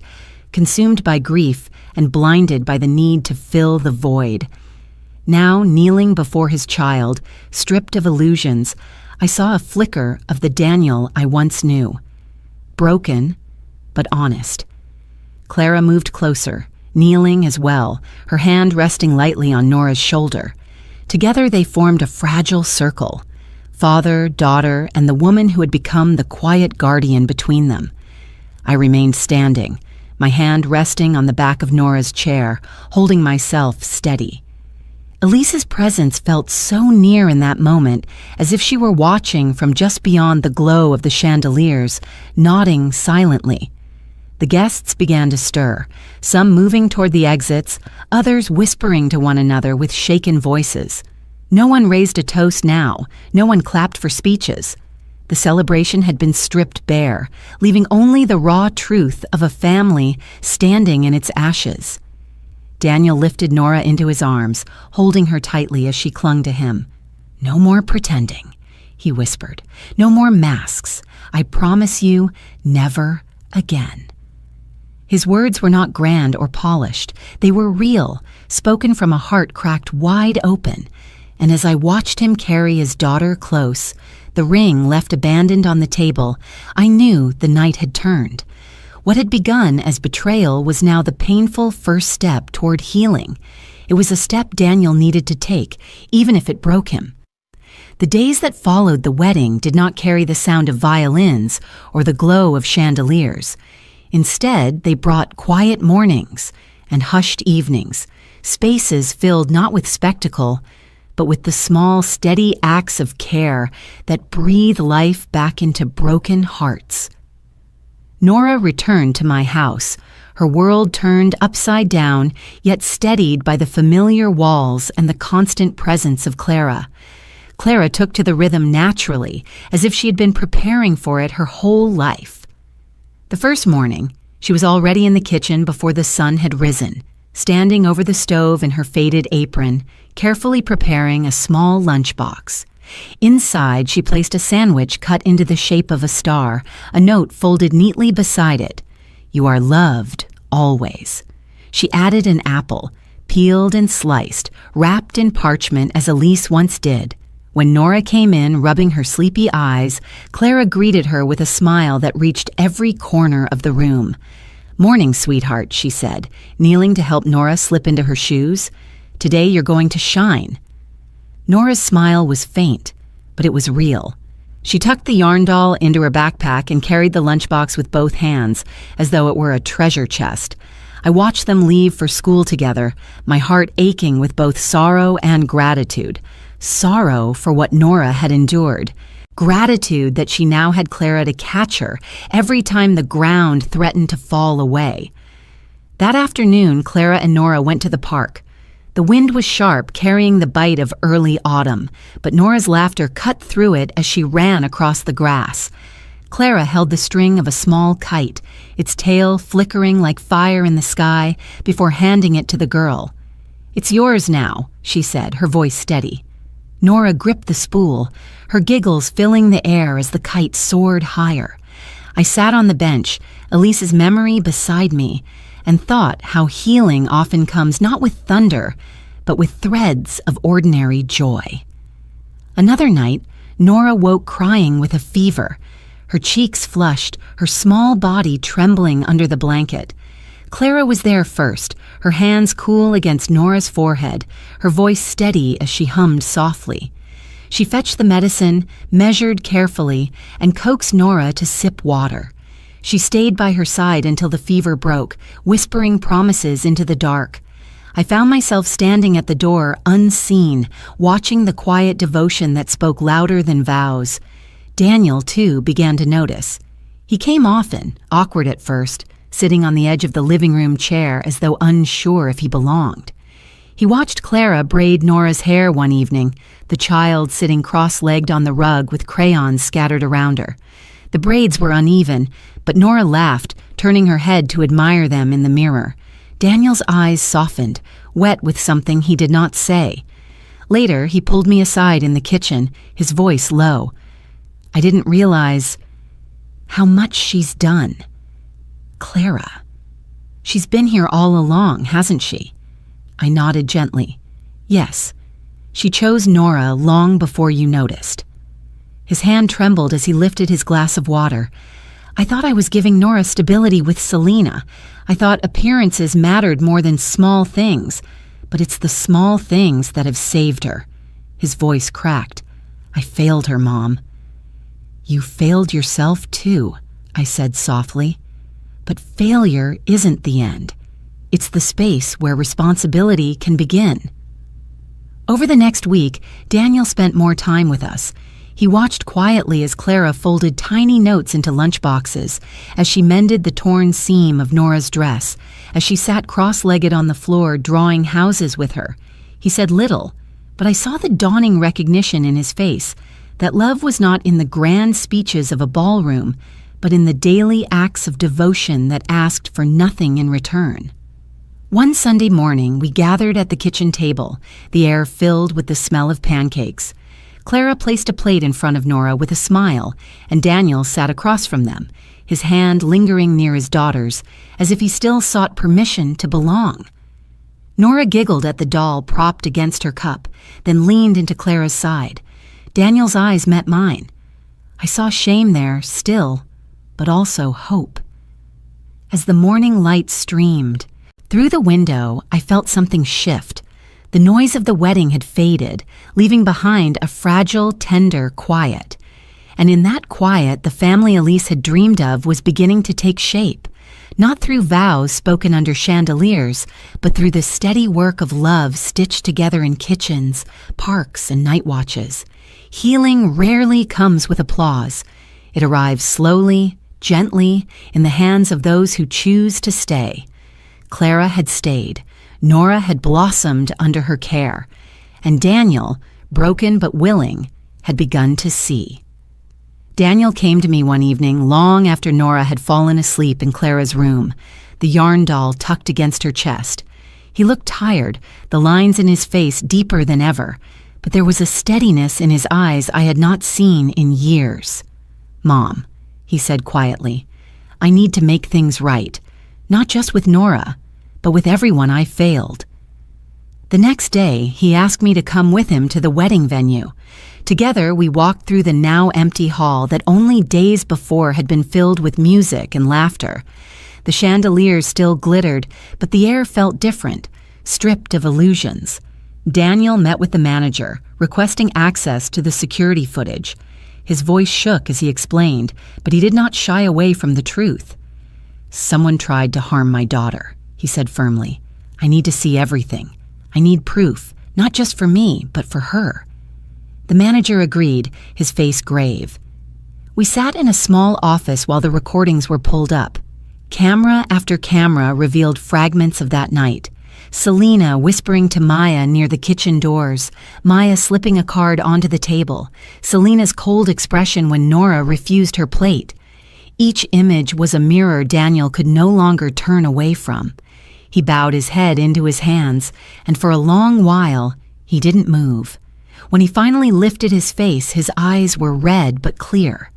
consumed by grief and blinded by the need to fill the void. Now, kneeling before his child, stripped of illusions, I saw a flicker of the Daniel I once knew. Broken, but honest. Clara moved closer, kneeling as well, her hand resting lightly on Nora's shoulder. Together they formed a fragile circle, father, daughter, and the woman who had become the quiet guardian between them. I remained standing, my hand resting on the back of Nora's chair, holding myself steady. Elise's presence felt so near in that moment, as if she were watching from just beyond the glow of the chandeliers, nodding silently. The guests began to stir, some moving toward the exits, others whispering to one another with shaken voices. No one raised a toast now, no one clapped for speeches. The celebration had been stripped bare, leaving only the raw truth of a family standing in its ashes. Daniel lifted Nora into his arms, holding her tightly as she clung to him. "No more pretending," he whispered. "No more masks. I promise you, never again." His words were not grand or polished. They were real, spoken from a heart cracked wide open. And as I watched him carry his daughter close, the ring left abandoned on the table, I knew the night had turned. What had begun as betrayal was now the painful first step toward healing. It was a step Daniel needed to take, even if it broke him. The days that followed the wedding did not carry the sound of violins or the glow of chandeliers. Instead, they brought quiet mornings and hushed evenings, spaces filled not with spectacle, but with the small, steady acts of care that breathe life back into broken hearts. Nora returned to my house, her world turned upside down, yet steadied by the familiar walls and the constant presence of Clara. Clara took to the rhythm naturally, as if she had been preparing for it her whole life. The first morning, she was already in the kitchen before the sun had risen, standing over the stove in her faded apron, carefully preparing a small lunchbox. Inside, she placed a sandwich cut into the shape of a star, a note folded neatly beside it. "You are loved, always." She added an apple, peeled and sliced, wrapped in parchment as Elise once did. When Nora came in, rubbing her sleepy eyes, Clara greeted her with a smile that reached every corner of the room. "Morning, sweetheart," she said, kneeling to help Nora slip into her shoes. "Today you're going to shine." Nora's smile was faint, but it was real. She tucked the yarn doll into her backpack and carried the lunchbox with both hands, as though it were a treasure chest. I watched them leave for school together, my heart aching with both sorrow and gratitude. Sorrow for what Nora had endured. Gratitude that she now had Clara to catch her every time the ground threatened to fall away. That afternoon, Clara and Nora went to the park. The wind was sharp, carrying the bite of early autumn, but Nora's laughter cut through it as she ran across the grass. Clara held the string of a small kite, its tail flickering like fire in the sky, before handing it to the girl. "It's yours now," she said, her voice steady. Nora gripped the spool, her giggles filling the air as the kite soared higher. I sat on the bench, Elise's memory beside me, and thought how healing often comes not with thunder, but with threads of ordinary joy. Another night, Nora woke crying with a fever, her cheeks flushed, her small body trembling under the blanket. Clara was there first, her hands cool against Nora's forehead, her voice steady as she hummed softly. She fetched the medicine, measured carefully, and coaxed Nora to sip water. She stayed by her side until the fever broke, whispering promises into the dark. I found myself standing at the door, unseen, watching the quiet devotion that spoke louder than vows. Daniel, too, began to notice. He came often, awkward at first, sitting on the edge of the living room chair as though unsure if he belonged. He watched Clara braid Nora's hair one evening, the child sitting cross-legged on the rug with crayons scattered around her. The braids were uneven, but Nora laughed, turning her head to admire them in the mirror. Daniel's eyes softened, wet with something he did not say. Later, he pulled me aside in the kitchen, his voice low. "I didn't realize how much she's done." "Clara. She's been here all along, hasn't she?" I nodded gently. "Yes. She chose Nora long before you noticed." His hand trembled as he lifted his glass of water. "I thought I was giving Nora stability with Selena. I thought appearances mattered more than small things, but it's the small things that have saved her." His voice cracked. "I failed her, Mom." "You failed yourself too," I said softly. "But failure isn't the end. It's the space where responsibility can begin." Over the next week, Daniel spent more time with us. He watched quietly as Clara folded tiny notes into lunchboxes, as she mended the torn seam of Nora's dress, as she sat cross-legged on the floor drawing houses with her. He said little, but I saw the dawning recognition in his face that love was not in the grand speeches of a ballroom, but in the daily acts of devotion that asked for nothing in return. One Sunday morning, we gathered at the kitchen table, the air filled with the smell of pancakes. Clara placed a plate in front of Nora with a smile, and Daniel sat across from them, his hand lingering near his daughter's, as if he still sought permission to belong. Nora giggled at the doll propped against her cup, then leaned into Clara's side. Daniel's eyes met mine. I saw shame there, still, but also hope. As the morning light streamed, through the window, I felt something shift. The noise of the wedding had faded, leaving behind a fragile, tender quiet. And in that quiet, the family Elise had dreamed of was beginning to take shape, not through vows spoken under chandeliers, but through the steady work of love stitched together in kitchens, parks, and night watches. Healing rarely comes with applause. It arrives slowly, gently, in the hands of those who choose to stay. Clara had stayed. Nora had blossomed under her care. And Daniel, broken but willing, had begun to see. Daniel came to me one evening long after Nora had fallen asleep in Clara's room, the yarn doll tucked against her chest. He looked tired, the lines in his face deeper than ever, but there was a steadiness in his eyes I had not seen in years. "Mom," he said quietly, "I need to make things right, not just with Nora, but with everyone I failed." The next day, he asked me to come with him to the wedding venue. Together, we walked through the now empty hall that only days before had been filled with music and laughter. The chandeliers still glittered, but the air felt different, stripped of illusions. Daniel met with the manager, requesting access to the security footage. His voice shook as he explained, but he did not shy away from the truth. "Someone tried to harm my daughter," he said firmly. "I need to see everything. I need proof, not just for me, but for her." The manager agreed, his face grave. We sat in a small office while the recordings were pulled up. Camera after camera revealed fragments of that night. Selena whispering to Maya near the kitchen doors, Maya slipping a card onto the table, Selena's cold expression when Nora refused her plate. Each image was a mirror Daniel could no longer turn away from. He bowed his head into his hands, and for a long while, he didn't move. When he finally lifted his face, his eyes were red but clear.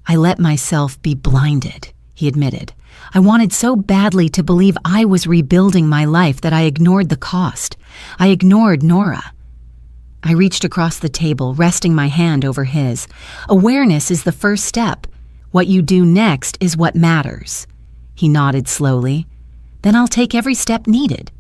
"I let myself be blinded," he admitted. "I wanted so badly to believe I was rebuilding my life that I ignored the cost. I ignored Nora." I reached across the table, resting my hand over his. "Awareness is the first step. What you do next is what matters." He nodded slowly. "Then I'll take every step needed."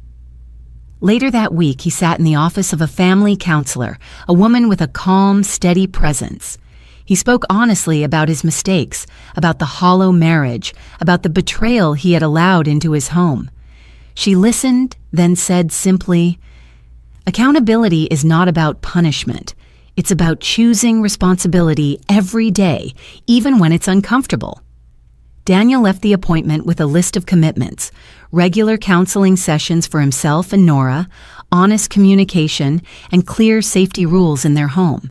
Later that week, he sat in the office of a family counselor, a woman with a calm, steady presence. He spoke honestly about his mistakes, about the hollow marriage, about the betrayal he had allowed into his home. She listened, then said simply, "Accountability is not about punishment. It's about choosing responsibility every day, even when it's uncomfortable." Daniel left the appointment with a list of commitments: regular counseling sessions for himself and Nora, honest communication, and clear safety rules in their home.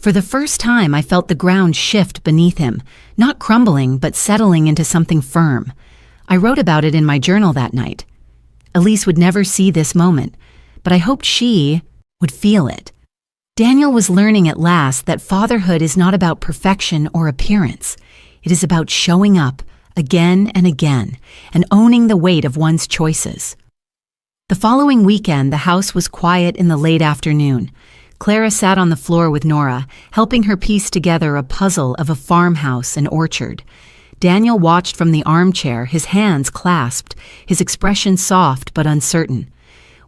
For the first time, I felt the ground shift beneath him, not crumbling, but settling into something firm. I wrote about it in my journal that night. Elise would never see this moment, but I hoped she would feel it. Daniel was learning at last that fatherhood is not about perfection or appearance. It is about showing up again and again and owning the weight of one's choices. The following weekend, the house was quiet in the late afternoon. Clara sat on the floor with Nora, helping her piece together a puzzle of a farmhouse and orchard. Daniel watched from the armchair, his hands clasped, his expression soft but uncertain.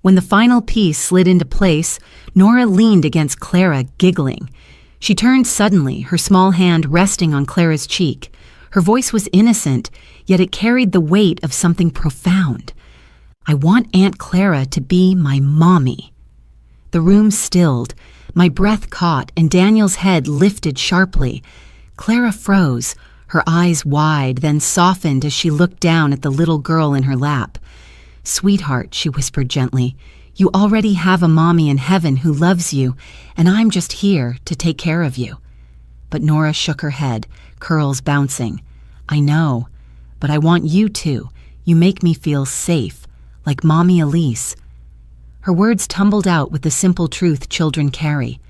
When the final piece slid into place, Nora leaned against Clara, giggling. She turned suddenly, her small hand resting on Clara's cheek. Her voice was innocent, yet it carried the weight of something profound. "I want Aunt Clara to be my mommy." The room stilled. My breath caught, and Daniel's head lifted sharply. Clara froze, her eyes wide, then softened as she looked down at the little girl in her lap. "Sweetheart," she whispered gently, "you already have a mommy in heaven who loves you, and I'm just here to take care of you." But Nora shook her head, curls bouncing. "I know, but I want you to. You make me feel safe, like Mommy Elise." Her words tumbled out with the simple truth children carry.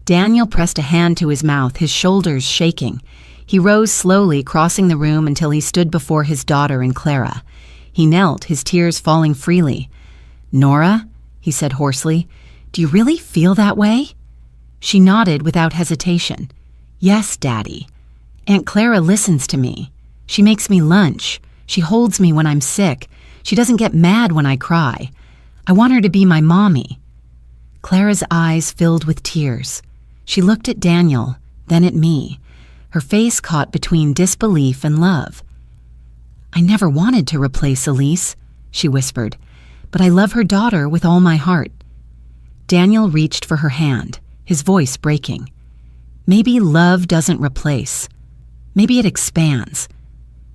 Daniel pressed a hand to his mouth, his shoulders shaking. He rose slowly, crossing the room until he stood before his daughter and Clara. He knelt, his tears falling freely. "Nora," he said hoarsely, "do you really feel that way?" She nodded without hesitation. "Yes, Daddy. Aunt Clara listens to me. She makes me lunch. She holds me when I'm sick. She doesn't get mad when I cry. I want her to be my mommy." Clara's eyes filled with tears. She looked at Daniel, then at me, her face caught between disbelief and love. "I never wanted to replace Elise," she whispered, "but I love her daughter with all my heart." Daniel reached for her hand, his voice breaking. "Maybe love doesn't replace. Maybe it expands."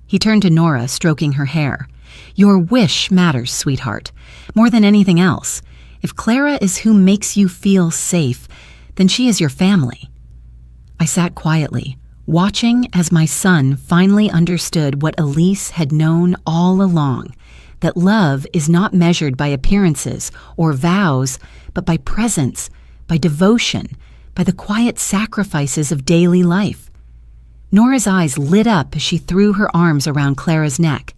He turned to Nora, stroking her hair. "Your wish matters, sweetheart, more than anything else. If Clara is who makes you feel safe, then she is your family." I sat quietly, watching as my son finally understood what Elise had known all along, that love is not measured by appearances or vows, but by presence, by devotion, by the quiet sacrifices of daily life. Nora's eyes lit up as she threw her arms around Clara's neck.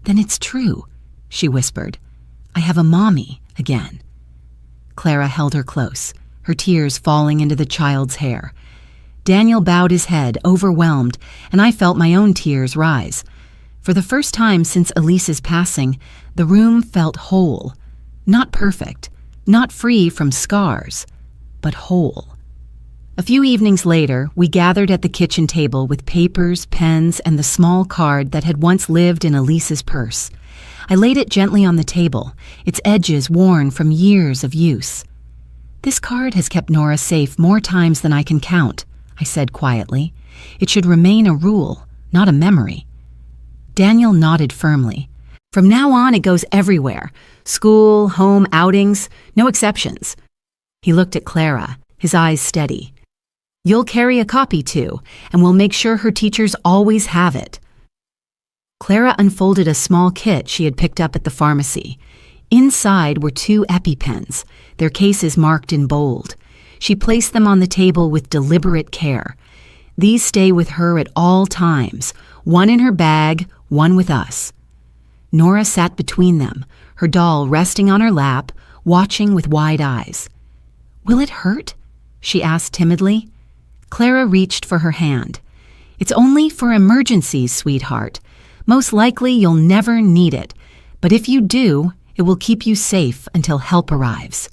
"Then it's true," she whispered. "I have a mommy again." Clara held her close, her tears falling into the child's hair. Daniel bowed his head, overwhelmed, and I felt my own tears rise. For the first time since Elise's passing, the room felt whole. Not perfect, not free from scars, but whole. A few evenings later, we gathered at the kitchen table with papers, pens, and the small card that had once lived in Elise's purse. I laid it gently on the table, its edges worn from years of use. "This card has kept Nora safe more times than I can count," I said quietly. "It should remain a rule, not a memory." Daniel nodded firmly. "From now on, it goes everywhere. School, home, outings, no exceptions." He looked at Clara, his eyes steady. "You'll carry a copy too, and we'll make sure her teachers always have it." Clara unfolded a small kit she had picked up at the pharmacy. Inside were 2 EpiPens, their cases marked in bold. She placed them on the table with deliberate care. "These stay with her at all times, one in her bag, one with us." Nora sat between them, her doll resting on her lap, watching with wide eyes. "Will it hurt?" she asked timidly. Clara reached for her hand. "It's only for emergencies, sweetheart. Most likely you'll never need it, but if you do, it will keep you safe until help arrives."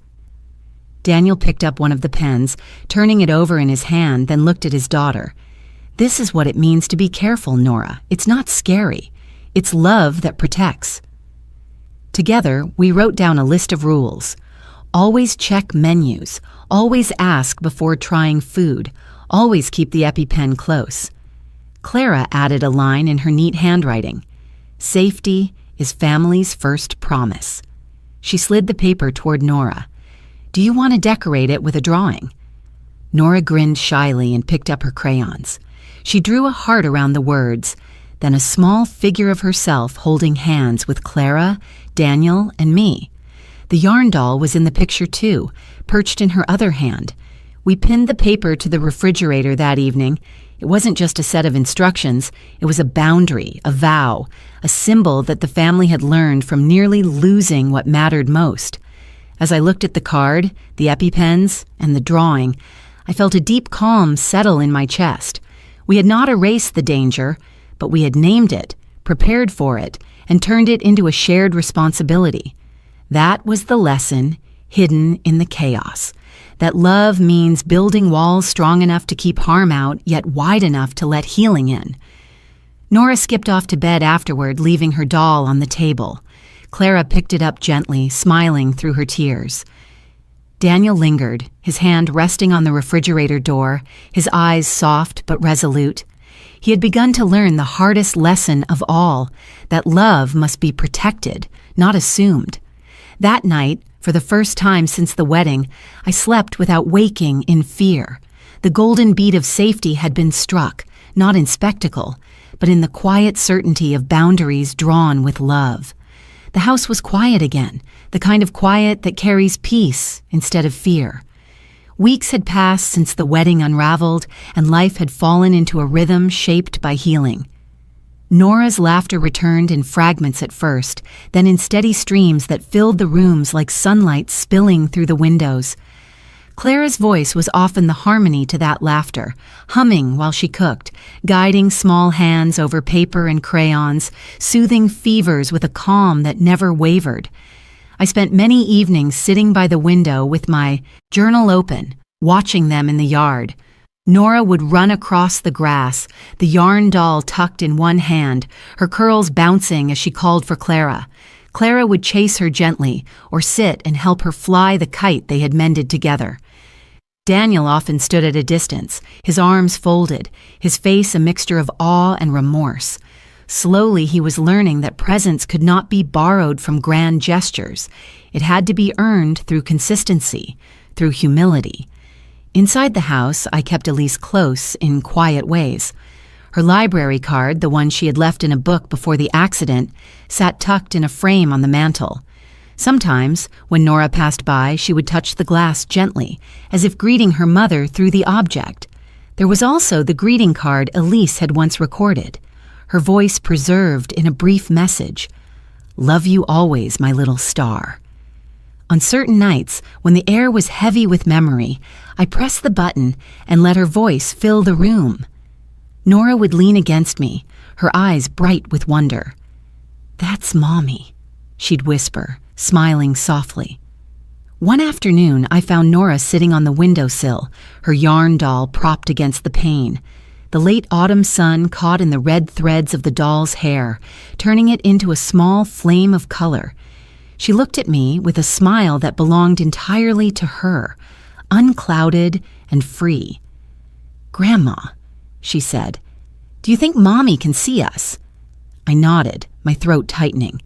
Daniel picked up one of the pens, turning it over in his hand, then looked at his daughter. "This is what it means to be careful, Nora. It's not scary. It's love that protects." Together, we wrote down a list of rules. Always check menus. Always ask before trying food. Always keep the EpiPen close. Clara added a line in her neat handwriting. "Safety is family's first promise." She slid the paper toward Nora. "Do you want to decorate it with a drawing?" Nora grinned shyly and picked up her crayons. She drew a heart around the words, then a small figure of herself holding hands with Clara, Daniel, and me. The yarn doll was in the picture too, perched in her other hand. We pinned the paper to the refrigerator that evening. It wasn't just a set of instructions, it was a boundary, a vow, a symbol that the family had learned from nearly losing what mattered most. As I looked at the card, the EpiPens, and the drawing, I felt a deep calm settle in my chest. We had not erased the danger, but we had named it, prepared for it, and turned it into a shared responsibility. That was the lesson hidden in the chaos. That love means building walls strong enough to keep harm out, yet wide enough to let healing in. Nora skipped off to bed afterward, leaving her doll on the table. Clara picked it up gently, smiling through her tears. Daniel lingered, his hand resting on the refrigerator door, his eyes soft but resolute. He had begun to learn the hardest lesson of all, that love must be protected, not assumed. That night, for the first time since the wedding, I slept without waking in fear. The golden beat of safety had been struck, not in spectacle, but in the quiet certainty of boundaries drawn with love. The house was quiet again, the kind of quiet that carries peace instead of fear. Weeks had passed since the wedding unraveled, and life had fallen into a rhythm shaped by healing. Nora's laughter returned in fragments at first, then in steady streams that filled the rooms like sunlight spilling through the windows. Clara's voice was often the harmony to that laughter, humming while she cooked, guiding small hands over paper and crayons, soothing fevers with a calm that never wavered. I spent many evenings sitting by the window with my journal open, watching them in the yard. Nora would run across the grass, the yarn doll tucked in one hand, her curls bouncing as she called for Clara. Clara would chase her gently or sit and help her fly the kite they had mended together. Daniel often stood at a distance, his arms folded, his face a mixture of awe and remorse. Slowly he was learning that presence could not be borrowed from grand gestures. It had to be earned through consistency, through humility. Inside the house, I kept Elise close in quiet ways. Her library card, the one she had left in a book before the accident, sat tucked in a frame on the mantel. Sometimes, when Nora passed by, she would touch the glass gently, as if greeting her mother through the object. There was also the greeting card Elise had once recorded, her voice preserved in a brief message. "Love you always, my little star." On certain nights, when the air was heavy with memory, I pressed the button and let her voice fill the room. Nora would lean against me, her eyes bright with wonder. "That's Mommy," she'd whisper, smiling softly. One afternoon, I found Nora sitting on the windowsill, her yarn doll propped against the pane. The late autumn sun caught in the red threads of the doll's hair, turning it into a small flame of color. She looked at me with a smile that belonged entirely to her, unclouded and free. "Grandma," she said, "do you think Mommy can see us?" I nodded, my throat tightening.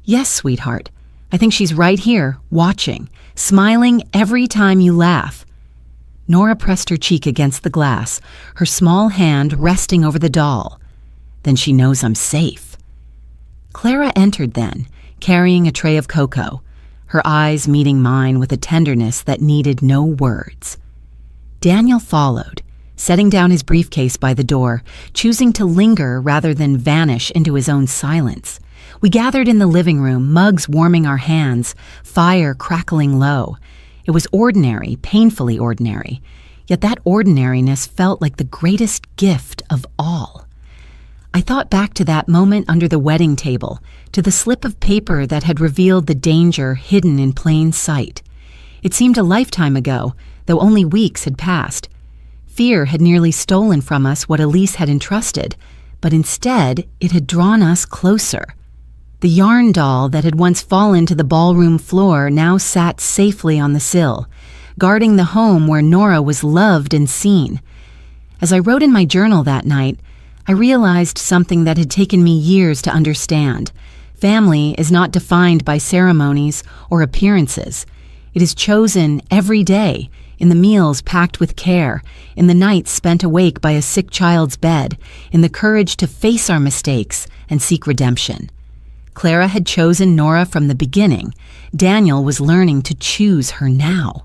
"Yes, sweetheart. I think she's right here, watching, smiling every time you laugh." Nora pressed her cheek against the glass, her small hand resting over the doll. "Then she knows I'm safe." Clara entered then, carrying a tray of cocoa, her eyes meeting mine with a tenderness that needed no words. Daniel followed, setting down his briefcase by the door, choosing to linger rather than vanish into his own silence. We gathered in the living room, mugs warming our hands, fire crackling low. It was ordinary, painfully ordinary, yet that ordinariness felt like the greatest gift of all. I thought back to that moment under the wedding table, to the slip of paper that had revealed the danger hidden in plain sight. It seemed a lifetime ago, though only weeks had passed. Fear had nearly stolen from us what Elise had entrusted, but instead it had drawn us closer. The yarn doll that had once fallen to the ballroom floor now sat safely on the sill, guarding the home where Nora was loved and seen. As I wrote in my journal that night, I realized something that had taken me years to understand. Family is not defined by ceremonies or appearances. It is chosen every day, in the meals packed with care, in the nights spent awake by a sick child's bed, in the courage to face our mistakes and seek redemption. Clara had chosen Nora from the beginning. Daniel was learning to choose her now.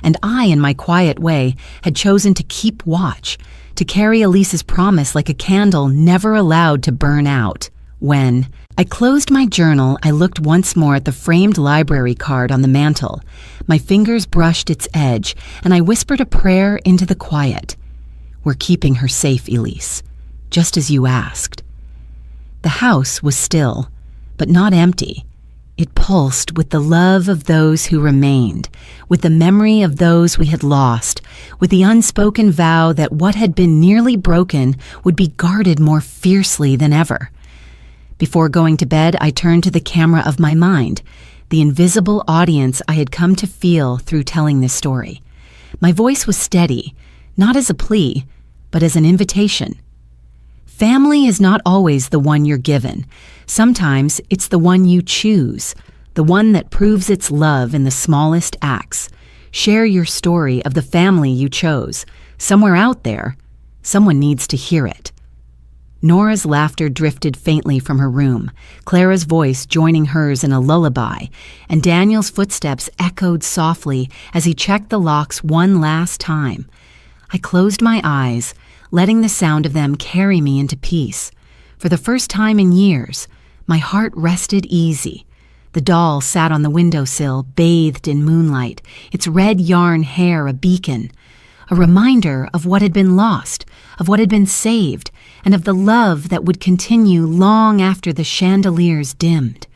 And I, in my quiet way, had chosen to keep watch, to carry Elise's promise like a candle never allowed to burn out. When I closed my journal, I looked once more at the framed library card on the mantel. My fingers brushed its edge, and I whispered a prayer into the quiet. "We're keeping her safe, Elise, just as you asked." The house was still, but not empty. It pulsed with the love of those who remained, with the memory of those we had lost, with the unspoken vow that what had been nearly broken would be guarded more fiercely than ever. Before going to bed, I turned to the camera of my mind, the invisible audience I had come to feel through telling this story. My voice was steady, not as a plea, but as an invitation. Family is not always the one you're given. Sometimes it's the one you choose, the one that proves its love in the smallest acts. Share your story of the family you chose. Somewhere out there, someone needs to hear it. Nora's laughter drifted faintly from her room, Clara's voice joining hers in a lullaby, and Daniel's footsteps echoed softly as he checked the locks one last time. I closed my eyes, letting the sound of them carry me into peace. For the first time in years, my heart rested easy. The doll sat on the windowsill, bathed in moonlight, its red yarn hair a beacon, a reminder of what had been lost, of what had been saved, and of the love that would continue long after the chandeliers dimmed.